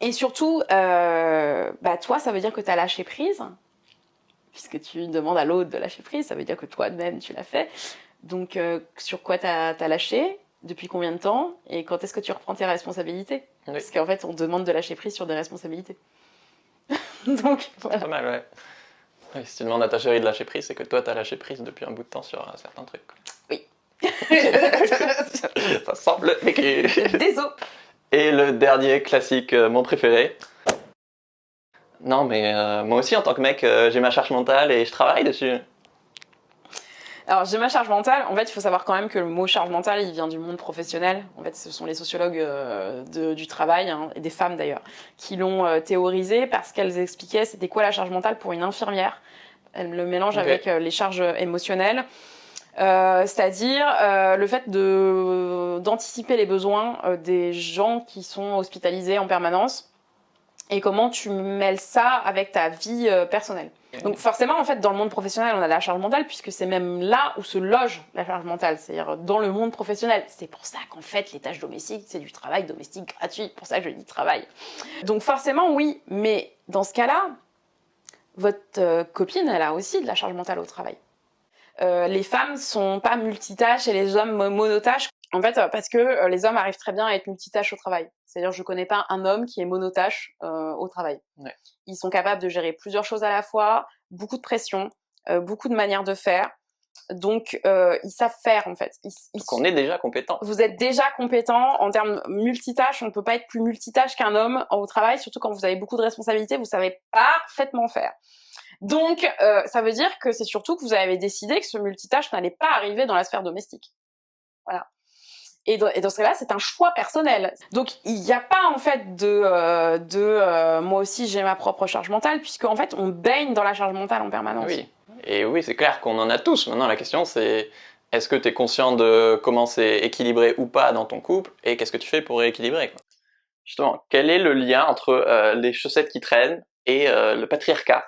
Et surtout, toi, ça veut dire que tu as lâché prise, puisque tu demandes à l'autre de lâcher prise, ça veut dire que toi-même, tu l'as fait. Donc, sur quoi tu as lâché, depuis combien de temps, et quand est-ce que tu reprends tes responsabilités ? Parce qu'en fait, on demande de lâcher prise sur des responsabilités. Donc, voilà. Pas mal, ouais. Oui, si tu demandes à ta chérie de lâcher prise, c'est que toi, tu as lâché prise depuis un bout de temps sur certains trucs. Oui. Ça semble vécu. Désolé. Et le dernier classique, mon préféré. Non, mais moi aussi, en tant que mec, j'ai ma charge mentale et je travaille dessus. Alors, j'ai ma charge mentale. En fait, il faut savoir quand même que le mot charge mentale, il vient du monde professionnel. En fait, ce sont les sociologues du travail, et des femmes d'ailleurs, qui l'ont théorisé parce qu'elles expliquaient c'était quoi la charge mentale pour une infirmière. Elles le mélangent avec les charges émotionnelles. C'est-à-dire le fait d'anticiper les besoins des gens qui sont hospitalisés en permanence et comment tu mêles ça avec ta vie personnelle. Donc forcément, en fait, dans le monde professionnel, on a la charge mentale puisque c'est même là où se loge la charge mentale, c'est-à-dire dans le monde professionnel. C'est pour ça qu'en fait, les tâches domestiques, c'est du travail domestique gratuit, pour ça que je dis travail. Donc forcément, oui, mais dans ce cas-là, votre copine, elle a aussi de la charge mentale au travail. Les femmes sont pas multitâches et les hommes monotâches. En fait, parce que les hommes arrivent très bien à être multitâches au travail. C'est-à-dire, je connais pas un homme qui est monotâche au travail. Ouais. Ils sont capables de gérer plusieurs choses à la fois, beaucoup de pression, beaucoup de manières de faire. Donc, ils savent faire, en fait. Donc, on est déjà compétent. Vous êtes déjà compétent en termes multitâches. On ne peut pas être plus multitâche qu'un homme au travail, surtout quand vous avez beaucoup de responsabilités. Vous savez parfaitement faire. Donc, ça veut dire que c'est surtout que vous avez décidé que ce multitâche n'allait pas arriver dans la sphère domestique. Voilà. Et dans ce cas-là, c'est un choix personnel. Donc, il n'y a pas en fait moi aussi j'ai ma propre charge mentale, puisque en fait, on baigne dans la charge mentale en permanence. Oui. Et oui, c'est clair qu'on en a tous. Maintenant, la question, c'est est-ce que tu es conscient de comment c'est équilibré ou pas dans ton couple, et qu'est-ce que tu fais pour rééquilibrer, quoi. Justement, quel est le lien entre les chaussettes qui traînent et le patriarcat?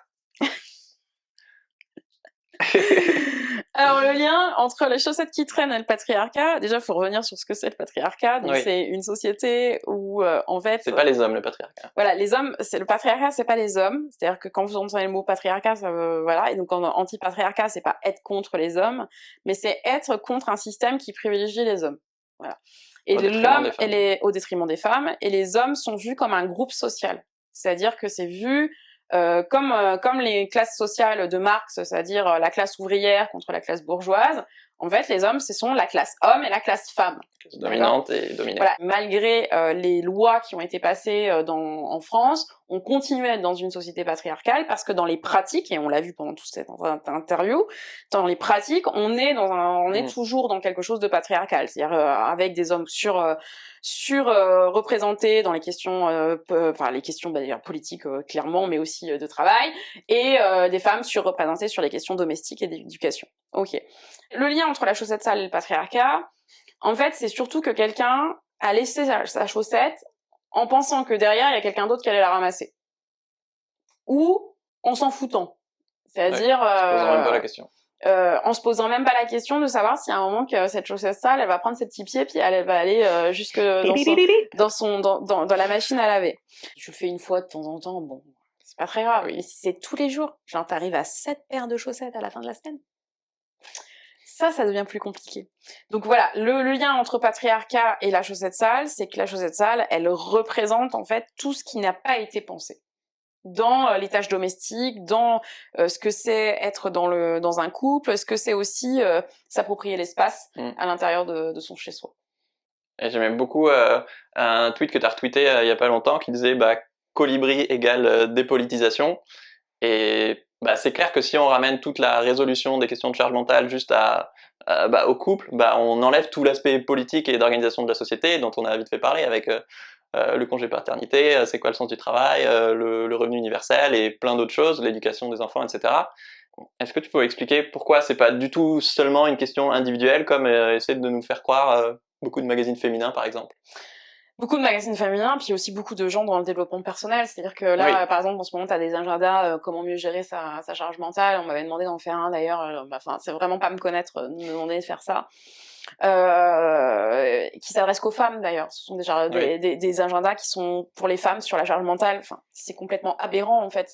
Alors, le lien entre les chaussettes qui traînent et le patriarcat, déjà, il faut revenir sur ce que c'est le patriarcat. Donc, c'est une société où, en fait... C'est pas les hommes, le patriarcat. Voilà, les hommes, le patriarcat, c'est pas les hommes. C'est-à-dire que quand vous entendez le mot patriarcat, ça veut, voilà. Et donc, anti-patriarcat, c'est pas être contre les hommes, mais c'est être contre un système qui privilégie les hommes. Voilà. Et l'homme, au détriment des femmes, et les hommes sont vus comme un groupe social. C'est-à-dire que c'est vu comme les classes sociales de Marx, c'est-à-dire la classe ouvrière contre la classe bourgeoise. En fait, les hommes, ce sont la classe homme et la classe femme. Dominante et dominée. Voilà. Malgré les lois qui ont été passées en France, on continue à être dans une société patriarcale parce que dans les pratiques, et on l'a vu pendant toute cette interview, dans les pratiques, on est toujours dans quelque chose de patriarcal, c'est-à-dire avec des hommes représentés dans les questions, les questions d'ailleurs politiques clairement, mais aussi de travail, et des femmes surreprésentées sur les questions domestiques et d'éducation. Ok. Le lien entre la chaussette sale et le patriarcat, en fait, c'est surtout que quelqu'un a laissé sa chaussette en pensant que derrière, il y a quelqu'un d'autre qui allait la ramasser. Ou en s'en foutant. C'est-à-dire... en se posant même pas la question de savoir si à un moment que cette chaussette sale, elle va prendre ses petits pieds puis elle va aller jusque dans la machine à laver. Je le fais une fois de temps en temps, bon, c'est pas très grave. Mais si c'est tous les jours, genre t'arrives à 7 paires de chaussettes à la fin de la semaine, ça devient plus compliqué. Donc voilà, le lien entre patriarcat et la chaussette sale, c'est que la chaussette sale, elle représente en fait tout ce qui n'a pas été pensé dans les tâches domestiques, dans ce que c'est être dans un couple, ce que c'est aussi s'approprier l'espace à l'intérieur de son chez-soi. Et j'aimais beaucoup un tweet que tu as retweeté il y a pas longtemps qui disait colibri égale dépolitisation. Et c'est clair que si on ramène toute la résolution des questions de charge mentale juste au couple, on enlève tout l'aspect politique et d'organisation de la société dont on a vite fait parler avec le congé paternité, c'est quoi le sens du travail, le revenu universel et plein d'autres choses, l'éducation des enfants, etc. Est-ce que tu peux expliquer pourquoi c'est pas du tout seulement une question individuelle comme essaie de nous faire croire beaucoup de magazines féminins par exemple? Beaucoup de magazines féminins, puis aussi beaucoup de gens dans le développement personnel. C'est-à-dire que là, par exemple, en ce moment, tu as des agendas comment mieux gérer sa charge mentale. On m'avait demandé d'en faire un d'ailleurs. C'est vraiment pas me connaître, de me demander de faire ça. Qui s'adressent qu'aux femmes d'ailleurs. Ce sont déjà des agendas qui sont pour les femmes sur la charge mentale. Enfin, c'est complètement aberrant en fait.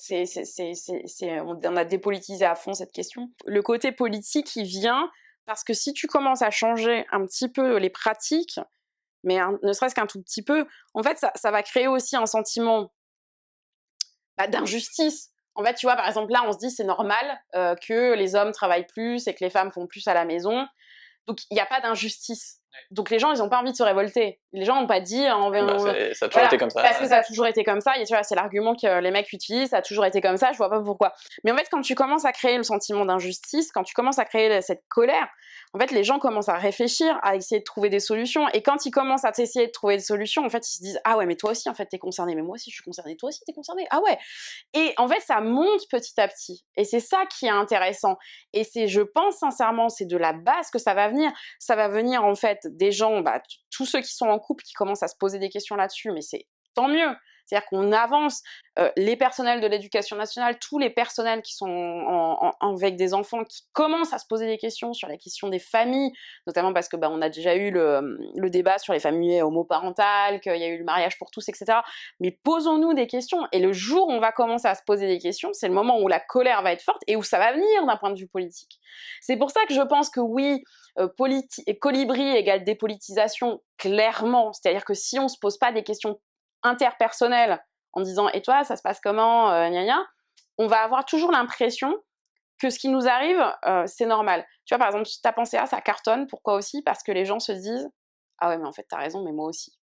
On a dépolitisé à fond cette question. Le côté politique, il vient parce que si tu commences à changer un petit peu les pratiques, mais ne serait-ce qu'un tout petit peu, en fait, ça va créer aussi un sentiment d'injustice. En fait, tu vois, par exemple, là, on se dit c'est normal que les hommes travaillent plus et que les femmes font plus à la maison. Donc, il n'y a pas d'injustice. Donc les gens, ils n'ont pas envie de se révolter. Les gens n'ont pas dit... ça a toujours été comme ça. Parce que ça a toujours été comme ça. Et tu vois, c'est l'argument que les mecs utilisent. Ça a toujours été comme ça. Je vois pas pourquoi. Mais en fait, quand tu commences à créer le sentiment d'injustice, quand tu commences à créer cette colère, en fait, les gens commencent à réfléchir, à essayer de trouver des solutions. Et quand ils commencent à essayer de trouver des solutions, en fait, ils se disent « Ah ouais, mais toi aussi, en fait, t'es concerné. Mais moi aussi, je suis concerné. Toi aussi, t'es concerné. Ah ouais !» Et en fait, ça monte petit à petit. Et c'est ça qui est intéressant. Et je pense sincèrement, c'est de la base que ça va venir. Ça va venir, en fait, des gens, tous ceux qui sont en couple, qui commencent à se poser des questions là-dessus, mais c'est tant mieux. C'est-à-dire qu'on avance, les personnels de l'éducation nationale, tous les personnels qui sont avec des enfants, qui commencent à se poser des questions sur la question des familles, notamment parce que on a déjà eu le débat sur les familles homoparentales, qu'il y a eu le mariage pour tous, etc. Mais posons-nous des questions. Et le jour où on va commencer à se poser des questions, c'est le moment où la colère va être forte et où ça va venir d'un point de vue politique. C'est pour ça que je pense que oui, colibri égale dépolitisation, clairement. C'est-à-dire que si on se pose pas des questions interpersonnelles en disant « Et toi, ça se passe comment gna gna ?» on va avoir toujours l'impression que ce qui nous arrive, c'est normal. Tu vois, par exemple, si tu as pensé à ça cartonne, pourquoi aussi? Parce que les gens se disent « Ah ouais, mais en fait, t'as raison, mais moi aussi. »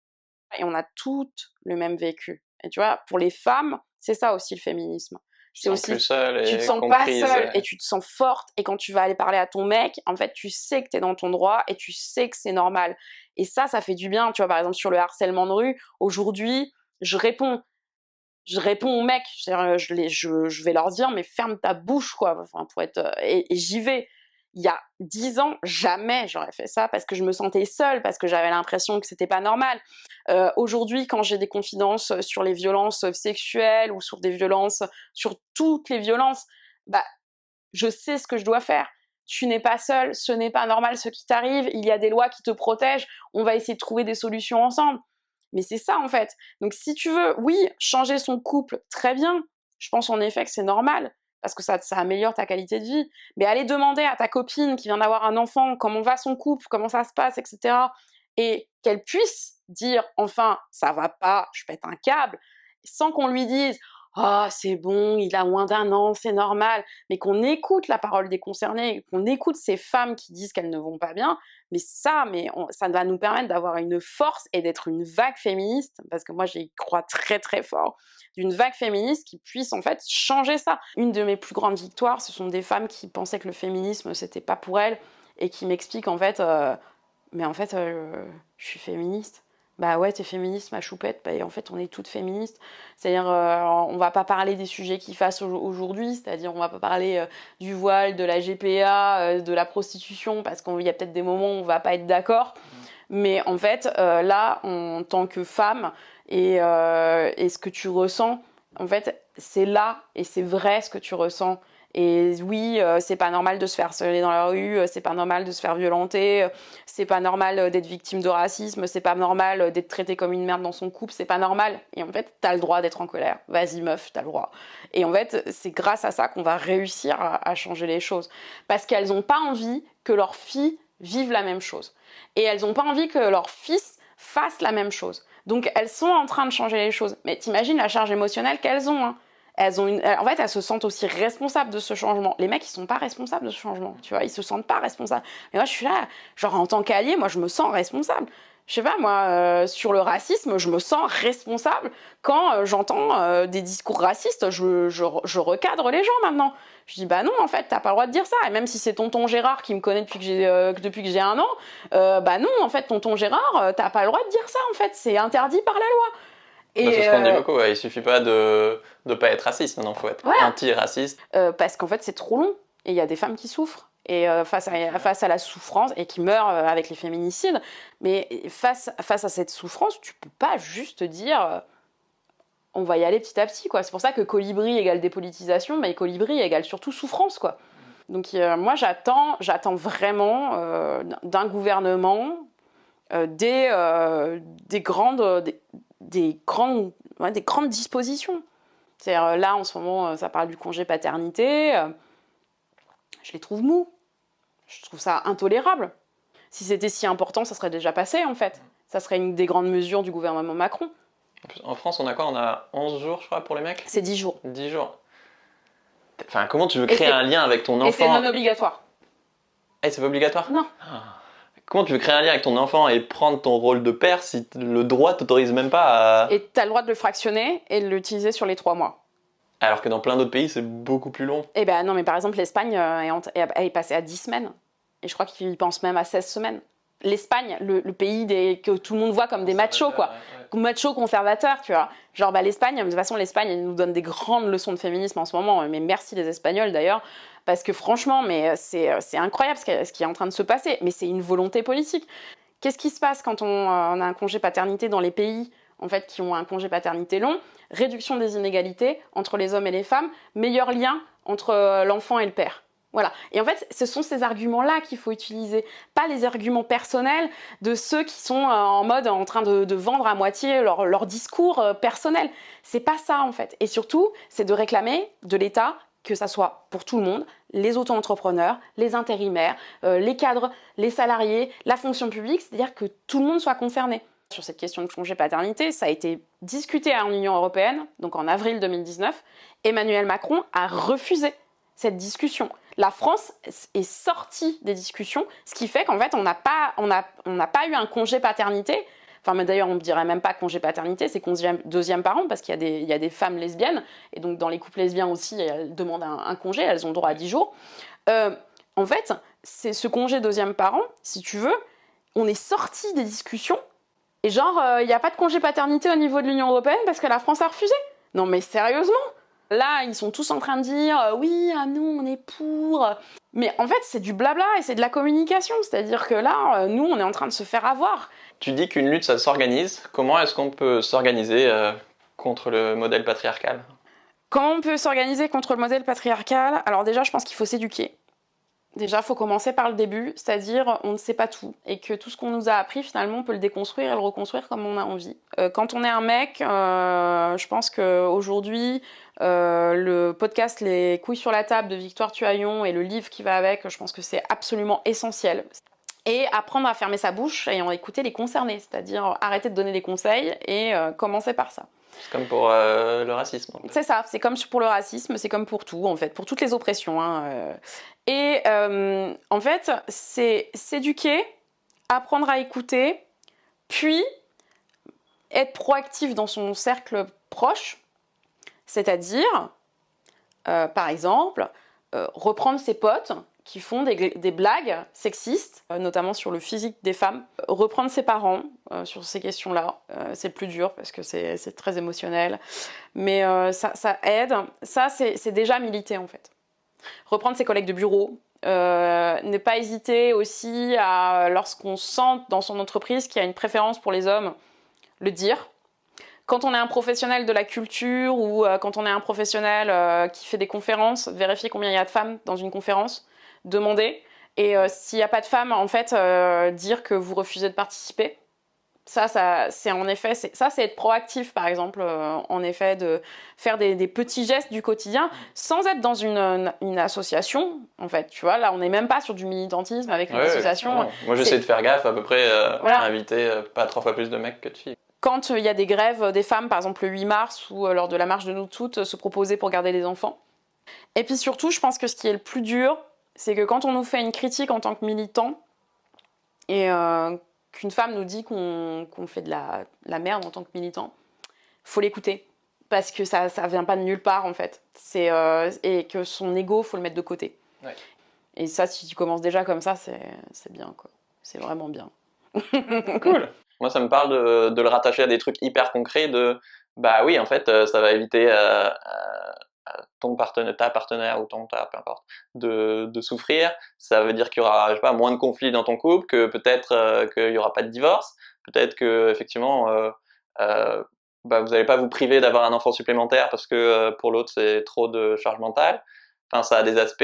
Et on a toutes le même vécu. Et tu vois, pour les femmes, c'est ça aussi le féminisme. C'est aussi, tu te sens pas seule et tu te sens forte. Et quand tu vas aller parler à ton mec, en fait, tu sais que t'es dans ton droit et tu sais que c'est normal. Et ça fait du bien. Tu vois, par exemple, sur le harcèlement de rue, aujourd'hui, je réponds aux mecs. Je vais leur dire, mais ferme ta bouche, quoi. Enfin, pour être, et j'y vais. Il y a 10 ans, jamais j'aurais fait ça parce que je me sentais seule, parce que j'avais l'impression que c'était pas normal. Aujourd'hui, quand j'ai des confidences sur les violences sexuelles ou sur des violences, sur toutes les violences, je sais ce que je dois faire. Tu n'es pas seule, ce n'est pas normal ce qui t'arrive, il y a des lois qui te protègent, on va essayer de trouver des solutions ensemble. Mais c'est ça en fait. Donc si tu veux, oui, changer son couple, très bien. Je pense en effet que c'est normal, parce que ça améliore ta qualité de vie. Mais aller demander à ta copine qui vient d'avoir un enfant comment va son couple, comment ça se passe, etc. Et qu'elle puisse dire enfin, ça va pas, je pète un câble, sans qu'on lui dise ah, c'est bon, il a moins d'1 an, c'est normal, mais qu'on écoute la parole des concernés, qu'on écoute ces femmes qui disent qu'elles ne vont pas bien, mais ça va nous permettre d'avoir une force et d'être une vague féministe, parce que moi j'y crois très très fort, d'une vague féministe qui puisse en fait changer ça. Une de mes plus grandes victoires, ce sont des femmes qui pensaient que le féminisme c'était pas pour elles, et qui m'expliquent en fait, je suis féministe. Bah ouais, t'es féministe, ma choupette. En fait, on est toutes féministes. C'est-à-dire, on va pas parler des sujets qui fassent aujourd'hui, c'est-à-dire on va pas parler du voile, de la GPA, de la prostitution, parce qu'il y a peut-être des moments où on va pas être d'accord. Mais en fait, là, en tant que femme, et ce que tu ressens, en fait, c'est là, et c'est vrai ce que tu ressens. Et oui, c'est pas normal de se faire harceler dans la rue, c'est pas normal de se faire violenter, c'est pas normal d'être victime de racisme, c'est pas normal d'être traité comme une merde dans son couple, c'est pas normal. Et en fait, t'as le droit d'être en colère. Vas-y meuf, t'as le droit. Et en fait, c'est grâce à ça qu'on va réussir à changer les choses. Parce qu'elles ont pas envie que leurs filles vivent la même chose. Et elles ont pas envie que leurs fils fassent la même chose. Donc elles sont en train de changer les choses. Mais t'imagines la charge émotionnelle qu'elles ont, hein. En fait, elles se sentent aussi responsables de ce changement. Les mecs, ils sont pas responsables de ce changement, tu vois, ils se sentent pas responsables. Mais moi, je suis là, genre en tant qu'allié, moi, je me sens responsable. Je sais pas, moi, sur le racisme, je me sens responsable quand j'entends des discours racistes, je recadre les gens maintenant. Je dis, bah non, en fait, t'as pas le droit de dire ça. Et même si c'est tonton Gérard qui me connaît depuis que j'ai 1 an, bah non, en fait, tonton Gérard, t'as pas le droit de dire ça, en fait, c'est interdit par la loi. C'est ce qu'on dit beaucoup, ouais. Il suffit pas de pas être raciste, maintenant il faut être anti-raciste. Parce qu'en fait c'est trop long, et il y a des femmes qui souffrent, et face à la souffrance, et qui meurent avec les féminicides, mais face à cette souffrance, tu peux pas juste dire on va y aller petit à petit, quoi. C'est pour ça que colibri égale dépolitisation, mais colibri égale surtout souffrance, quoi. Donc moi j'attends vraiment d'un gouvernement des grandes dispositions. C'est-à-dire, là, en ce moment, ça parle du congé paternité. Je les trouve mous. Je trouve ça intolérable. Si c'était si important, ça serait déjà passé, en fait. Ça serait une des grandes mesures du gouvernement Macron. En France, on a quoi? On a 11 jours, je crois, pour les mecs? C'est 10 jours. 10 jours. Enfin, comment tu veux créer un lien avec ton enfant? Et c'est non obligatoire. Eh, c'est pas obligatoire? Non. comment tu veux créer un lien avec ton enfant et prendre ton rôle de père si le droit t'autorise même pas à... Et tu as le droit de le fractionner et de l'utiliser sur les 3 mois. Alors que dans plein d'autres pays, c'est beaucoup plus long. Eh ben non, mais par exemple, l'Espagne est passée à 10 semaines. Et je crois qu'ils pensent même à 16 semaines. L'Espagne, le pays que tout le monde voit comme des machos, quoi. Ouais. Machos conservateurs, tu vois. Genre, l'Espagne, de toute façon, l'Espagne, elle nous donne des grandes leçons de féminisme en ce moment. Mais merci les Espagnols, d'ailleurs. Parce que franchement, mais c'est incroyable ce qui est en train de se passer. Mais c'est une volonté politique. Qu'est-ce qui se passe quand on a un congé paternité dans les pays en fait, qui ont un congé paternité long? Réduction des inégalités entre les hommes et les femmes, meilleur lien entre l'enfant et le père. Voilà. Et en fait, ce sont ces arguments-là qu'il faut utiliser, pas les arguments personnels de ceux qui sont en mode en train de vendre à moitié leur discours personnel. C'est pas ça, en fait. Et surtout, c'est de réclamer de l'État, que ça soit pour tout le monde, les auto-entrepreneurs, les intérimaires, les cadres, les salariés, la fonction publique, c'est-à-dire que tout le monde soit concerné. Sur cette question de congé paternité, ça a été discuté en Union européenne, donc en avril 2019. Emmanuel Macron a refusé cette discussion. La France est sortie des discussions, ce qui fait qu'en fait, on n'a pas eu un congé paternité. Enfin, mais d'ailleurs, on ne dirait même pas congé paternité, c'est congé deuxième parent, parce qu'il y a des femmes lesbiennes, et donc dans les couples lesbiens aussi, elles demandent un congé, elles ont droit à 10 jours. En fait, c'est ce congé deuxième parent, si tu veux, on est sorti des discussions, et genre, il n'y a pas de congé paternité au niveau de l'Union européenne parce que la France a refusé. Non mais sérieusement? Là, ils sont tous en train de dire oui, nous, on est pour. Mais en fait, c'est du blabla et c'est de la communication. C'est-à-dire que là, nous, on est en train de se faire avoir. Tu dis qu'une lutte, ça s'organise. Comment est-ce qu'on peut s'organiser contre le modèle patriarcal? Comment on peut s'organiser contre le modèle patriarcal? Alors déjà, je pense qu'il faut s'éduquer. Déjà, il faut commencer par le début, c'est-à-dire on ne sait pas tout et que tout ce qu'on nous a appris, finalement, on peut le déconstruire et le reconstruire comme on a envie. Quand on est un mec, je pense qu'aujourd'hui, le podcast Les couilles sur la table de Victoire Tuaillon et le livre qui va avec, je pense que c'est absolument essentiel. Et apprendre à fermer sa bouche et en écouter les concernés, c'est-à-dire arrêter de donner des conseils et commencer par ça. C'est comme pour le racisme. En fait. C'est ça, c'est comme pour le racisme, c'est comme pour tout, en fait, pour toutes les oppressions. Et en fait, c'est s'éduquer, apprendre à écouter, puis être proactif dans son cercle proche, c'est-à-dire, par exemple, reprendre ses potes qui font des blagues sexistes, notamment sur le physique des femmes, reprendre ses parents sur ces questions-là, c'est le plus dur parce que c'est très émotionnel, mais ça aide, ça c'est déjà militer en fait. Reprendre ses collègues de bureau, ne pas hésiter aussi à, lorsqu'on sent dans son entreprise qu'il y a une préférence pour les hommes, le dire. Quand on est un professionnel de la culture ou quand on est un professionnel qui fait des conférences, vérifier combien il y a de femmes dans une conférence, demander. Et s'il n'y a pas de femmes, en fait, dire que vous refusez de participer. Ça c'est en effet, c'est être proactif, par exemple, en effet, de faire des petits gestes du quotidien sans être dans une association, en fait. Tu vois, là, on n'est même pas sur du militantisme avec une association. Ouais. Moi, j'essaie de faire gaffe à peu près à inviter pas 3 fois plus de mecs que de filles. Quand il y a des grèves des femmes, par exemple le 8 mars ou lors de la marche de nous toutes, se proposer pour garder les enfants. Et puis surtout, je pense que ce qui est le plus dur, c'est que quand on nous fait une critique en tant que militant et qu'une femme nous dit qu'on fait de la merde en tant que militant, faut l'écouter parce que ça vient pas de nulle part en fait. Et que son ego, faut le mettre de côté. Ouais. Et ça, si tu commences déjà comme ça, c'est bien quoi. C'est vraiment bien. Cool. Moi, ça me parle de le rattacher à des trucs hyper concrets de bah oui, en fait, ça va éviter ton partenaire, ta partenaire ou peu importe, de souffrir. Ça veut dire qu'il y aura, je sais pas, moins de conflits dans ton couple, que peut-être qu'il y aura pas de divorce, peut-être que effectivement, bah vous n'allez pas vous priver d'avoir un enfant supplémentaire parce que pour l'autre c'est trop de charge mentale. Enfin, ça a des aspects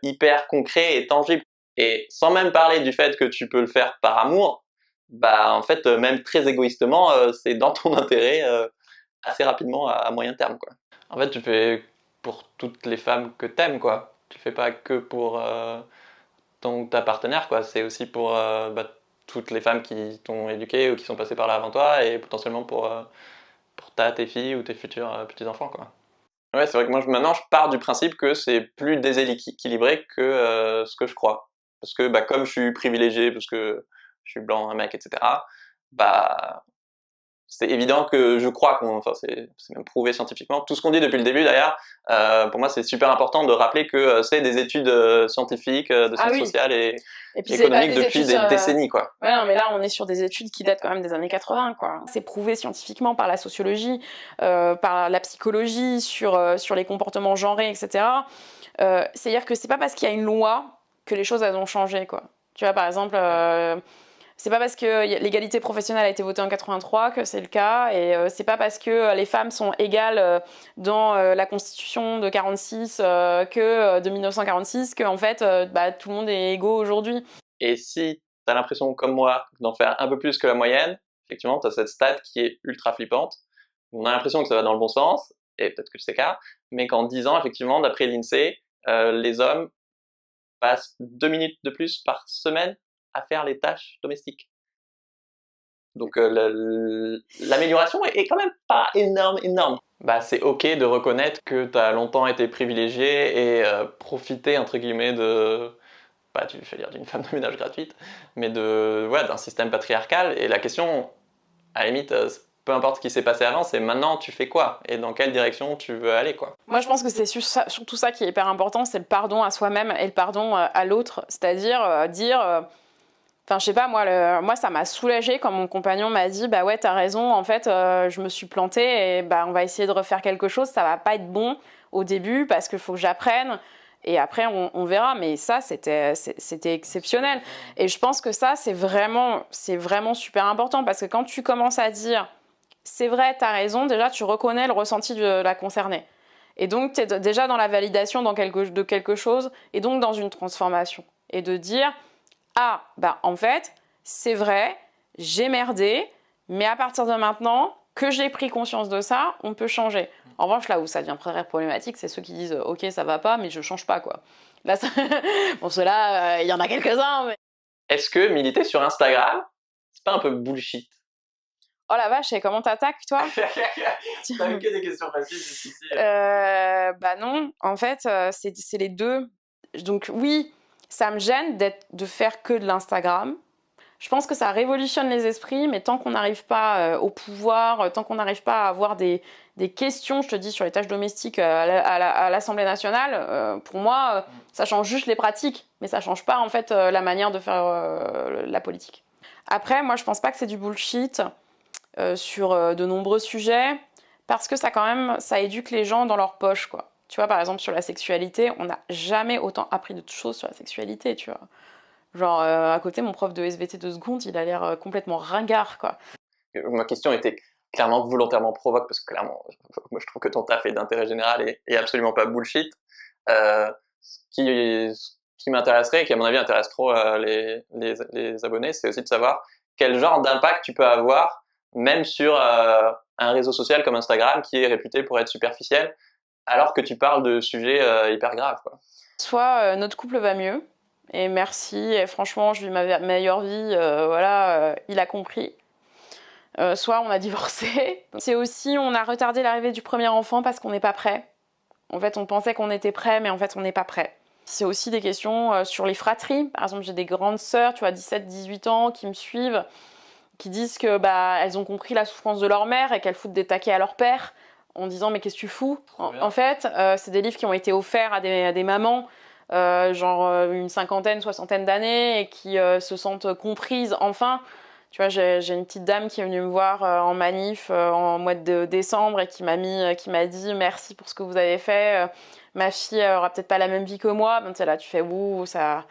hyper concrets et tangibles. Et sans même parler du fait que tu peux le faire par amour, bah en fait, même très égoïstement, c'est dans ton intérêt assez rapidement à moyen terme, quoi. En fait, tu fais pour toutes les femmes que t'aimes, quoi. Tu fais pas que pour ta partenaire, quoi. C'est aussi pour toutes les femmes qui t'ont éduqué ou qui sont passées par là avant toi et potentiellement pour tes filles ou tes futurs petits-enfants, quoi. Ouais, c'est vrai que moi, maintenant, je pars du principe que c'est plus déséquilibré que ce que je crois. parce que comme je suis privilégié, parce que je suis blanc, un mec, etc., c'est évident que je crois c'est même prouvé scientifiquement. Tout ce qu'on dit depuis le début, d'ailleurs, pour moi, c'est super important de rappeler que c'est des études scientifiques, de sciences sociales et puis économiques depuis des décennies, quoi. Ouais, non, mais là, on est sur des études qui datent quand même des années 80, quoi. C'est prouvé scientifiquement par la sociologie, par la psychologie, sur les comportements genrés, etc. C'est-à-dire que c'est pas parce qu'il y a une loi que les choses, elles ont changé, quoi. Tu vois, par exemple... c'est pas parce que l'égalité professionnelle a été votée en 83 que c'est le cas, et c'est pas parce que les femmes sont égales dans la Constitution de 46 que de 1946 que en fait tout le monde est égaux aujourd'hui. Et si t'as l'impression, comme moi, d'en faire un peu plus que la moyenne, effectivement, t'as cette stat qui est ultra flippante. On a l'impression que ça va dans le bon sens, et peut-être que c'est le cas, mais qu'en 10 ans, effectivement, d'après l'INSEE, les hommes passent 2 minutes de plus par semaine à faire les tâches domestiques. Donc l'amélioration est quand même pas énorme. C'est ok de reconnaître que tu as longtemps été privilégié et profité entre guillemets de, d'une femme de ménage gratuite, mais d'un système patriarcal. Et la question, à la limite, peu importe ce qui s'est passé avant, c'est maintenant tu fais quoi et dans quelle direction tu veux aller, quoi. Moi, je pense que c'est surtout ça qui est hyper important, c'est le pardon à soi-même et le pardon à l'autre, c'est-à-dire dire enfin, je sais pas, moi, ça m'a soulagée quand mon compagnon m'a dit « Bah ouais, t'as raison, en fait, je me suis plantée et on va essayer de refaire quelque chose. Ça va pas être bon au début parce qu'il faut que j'apprenne et après, on verra. » Mais ça, c'était exceptionnel. Et je pense que ça, c'est vraiment super important parce que quand tu commences à dire « C'est vrai, t'as raison », déjà, tu reconnais le ressenti de la concernée. Et donc, t'es déjà dans la validation de quelque chose et donc dans une transformation. Et de dire... Ah, en fait, c'est vrai, j'ai merdé, mais à partir de maintenant, que j'ai pris conscience de ça, on peut changer. En revanche, là où ça devient très problématique, c'est ceux qui disent « Ok, ça va pas, mais je change pas, quoi. » Là, bon, ceux-là, il y en a quelques-uns, mais... Est-ce que militer sur Instagram, c'est pas un peu bullshit? Oh la vache, et comment t'attaques, toi? T'as eu que des questions faciles jusqu'ici. Non, en fait, c'est les deux. Donc oui... Ça me gêne de faire que de l'Instagram. Je pense que ça révolutionne les esprits, mais tant qu'on n'arrive pas au pouvoir, tant qu'on n'arrive pas à avoir des questions, je te dis, sur les tâches domestiques à l'Assemblée nationale, pour moi, ça change juste les pratiques, mais ça change pas en fait la manière de faire la politique. Après, moi, je pense pas que c'est du bullshit sur de nombreux sujets, parce que ça éduque les gens dans leur poche, quoi. Tu vois, par exemple, sur la sexualité, on n'a jamais autant appris de choses sur la sexualité, tu vois. Genre, à côté, mon prof de SVT de seconde, il a l'air complètement ringard, quoi. Ma question était clairement volontairement provoque, parce que clairement, moi je trouve que ton taf est d'intérêt général et absolument pas bullshit. Ce qui m'intéresserait, et qui à mon avis intéresse trop les abonnés, c'est aussi de savoir quel genre d'impact tu peux avoir, même sur un réseau social comme Instagram, qui est réputé pour être superficiel, alors que tu parles de sujets hyper graves, quoi. Soit notre couple va mieux, et merci, et franchement, je vis ma meilleure vie, il a compris. Soit on a divorcé. C'est aussi, on a retardé l'arrivée du premier enfant parce qu'on n'est pas prêt. En fait, on pensait qu'on était prêt, mais en fait, on n'est pas prêt. C'est aussi des questions sur les fratries. Par exemple, j'ai des grandes sœurs, tu vois, 17-18 ans, qui me suivent, qui disent que elles ont compris la souffrance de leur mère et qu'elles foutent des taquets à leur père en disant mais qu'est-ce que tu fous? En fait, c'est des livres qui ont été offerts à des mamans, une cinquantaine, soixantaine d'années, et qui se sentent comprises enfin. Tu vois, j'ai une petite dame qui est venue me voir en manif en mois de décembre et qui m'a dit merci pour ce que vous avez fait. Ma fille aura peut-être pas la même vie que moi. Donc là, tu fais ouh, ça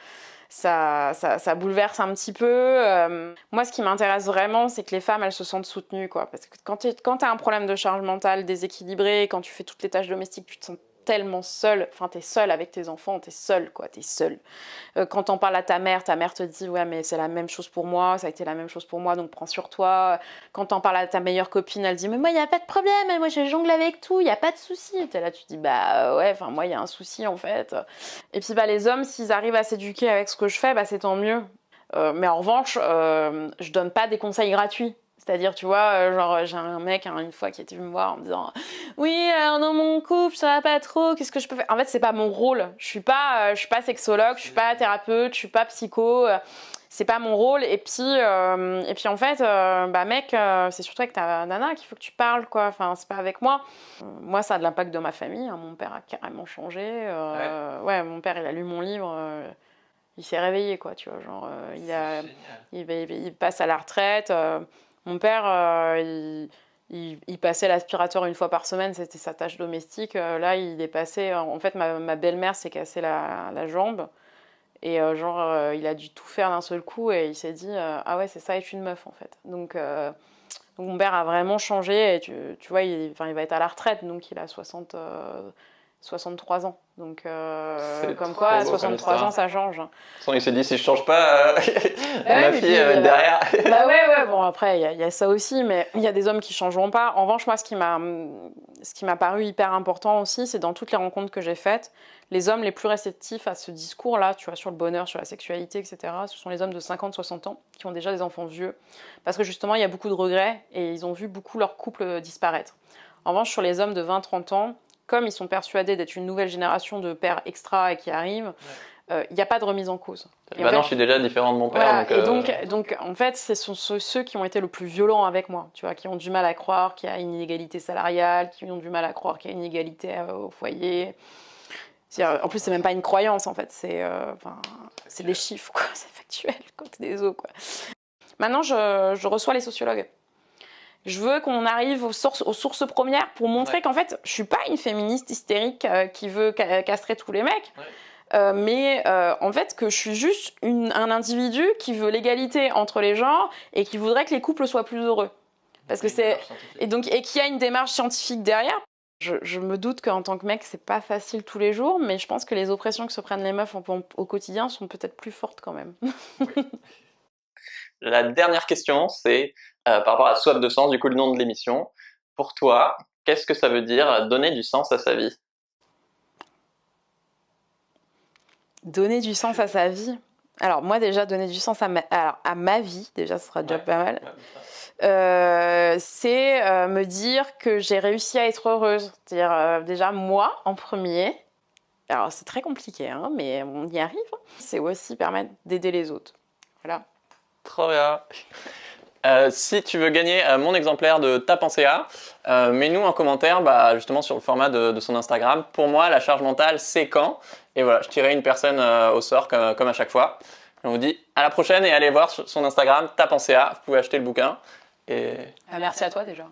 bouleverse un petit peu. Moi, ce qui m'intéresse vraiment, c'est que les femmes, elles se sentent soutenues, quoi. Parce que quand t'as un problème de charge mentale déséquilibré, quand tu fais toutes les tâches domestiques, tu te sens tellement seule. Enfin, t'es seule avec tes enfants, t'es seule, quoi. T'es seule. Quand t'en parles à ta mère te dit « Ouais, mais c'est la même chose pour moi, ça a été la même chose pour moi, donc prends sur toi. » Quand t'en parles à ta meilleure copine, elle dit « Mais moi, il n'y a pas de problème, moi, je jongle avec tout, il n'y a pas de souci. » T'es là, tu te dis « Bah ouais, enfin, moi, il y a un souci, en fait. » Et puis, les hommes, s'ils arrivent à s'éduquer avec ce que je fais, c'est tant mieux. Mais en revanche, je donne pas des conseils gratuits. C'est-à-dire, tu vois, genre, j'ai un mec une fois qui était venu me voir en me disant « Oui, dans mon couple, ça va pas trop, qu'est-ce que je peux faire ?» En fait, c'est pas mon rôle. Je suis pas sexologue, je suis pas thérapeute, je suis pas psycho. C'est pas mon rôle. Et puis en fait, mec, c'est surtout avec ta nana qu'il faut que tu parles, quoi. Enfin, c'est pas avec moi. Moi, ça a de l'impact dans ma famille. Hein. Mon père a carrément changé. Ouais, mon père, il a lu mon livre. Il s'est réveillé, quoi, tu vois. Genre, il passe à la retraite. Mon père, il passait l'aspirateur une fois par semaine, c'était sa tâche domestique. Là, il est passé. En fait, ma belle-mère s'est cassée la jambe. Et il a dû tout faire d'un seul coup et il s'est dit ah ouais, c'est ça être une meuf, en fait. Donc mon père a vraiment changé et tu vois, il va être à la retraite, donc il a 63 ans. Donc, comme quoi, à 63 ans, ça change. Il s'est dit, si je change pas, ma fille derrière. Ouais, bon, après, il y a ça aussi, mais il y a des hommes qui changeront pas. En revanche, moi, ce qui m'a paru hyper important aussi, c'est dans toutes les rencontres que j'ai faites, les hommes les plus réceptifs à ce discours-là, tu vois, sur le bonheur, sur la sexualité, etc., ce sont les hommes de 50-60 ans qui ont déjà des enfants vieux. Parce que justement, il y a beaucoup de regrets et ils ont vu beaucoup leur couple disparaître. En revanche, sur les hommes de 20-30 ans, comme ils sont persuadés d'être une nouvelle génération de pères extra et qui arrivent, il n'y a pas de remise en cause. Et non, je suis déjà différent de mon père. Voilà, donc, en fait, ce sont ceux qui ont été le plus violents avec moi, tu vois, qui ont du mal à croire qu'il y a une inégalité salariale, qui ont du mal à croire qu'il y a une inégalité au foyer. En plus, c'est même pas une croyance, en fait, c'est des chiffres, quoi, c'est factuel, côté des os, quoi. Maintenant, je reçois les sociologues. Je veux qu'on arrive aux sources premières pour montrer qu'en fait, je suis pas une féministe hystérique qui veut castrer tous les mecs, mais en fait que je suis juste un individu qui veut l'égalité entre les genres et qui voudrait que les couples soient plus heureux. Parce que et qu'il y a une démarche scientifique derrière. Je me doute qu'en tant que mec, c'est pas facile tous les jours, mais je pense que les oppressions que se prennent les meufs au quotidien sont peut-être plus fortes quand même. Oui. La dernière question, c'est par rapport à soif de sens, du coup le nom de l'émission. Pour toi, qu'est-ce que ça veut dire donner du sens à sa vie? Donner du sens à sa vie? Alors moi déjà, donner du sens à ma vie, déjà ce sera déjà pas mal. C'est me dire que j'ai réussi à être heureuse. C'est-à-dire déjà moi en premier. Alors c'est très compliqué, hein, mais on y arrive. C'est aussi permettre d'aider les autres. Voilà. Trop bien. Si tu veux gagner mon exemplaire de Ta pensée à, mets-nous en commentaire justement sur le format de son Instagram. Pour moi, la charge mentale, c'est quand. Et voilà, je tirerai une personne au sort comme à chaque fois. On vous dit à la prochaine et allez voir sur son Instagram Ta pensée à. Vous pouvez acheter le bouquin. Et... merci à toi déjà.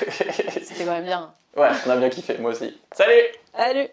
C'était quand même bien. Ouais, on a bien kiffé, moi aussi. Salut! Salut!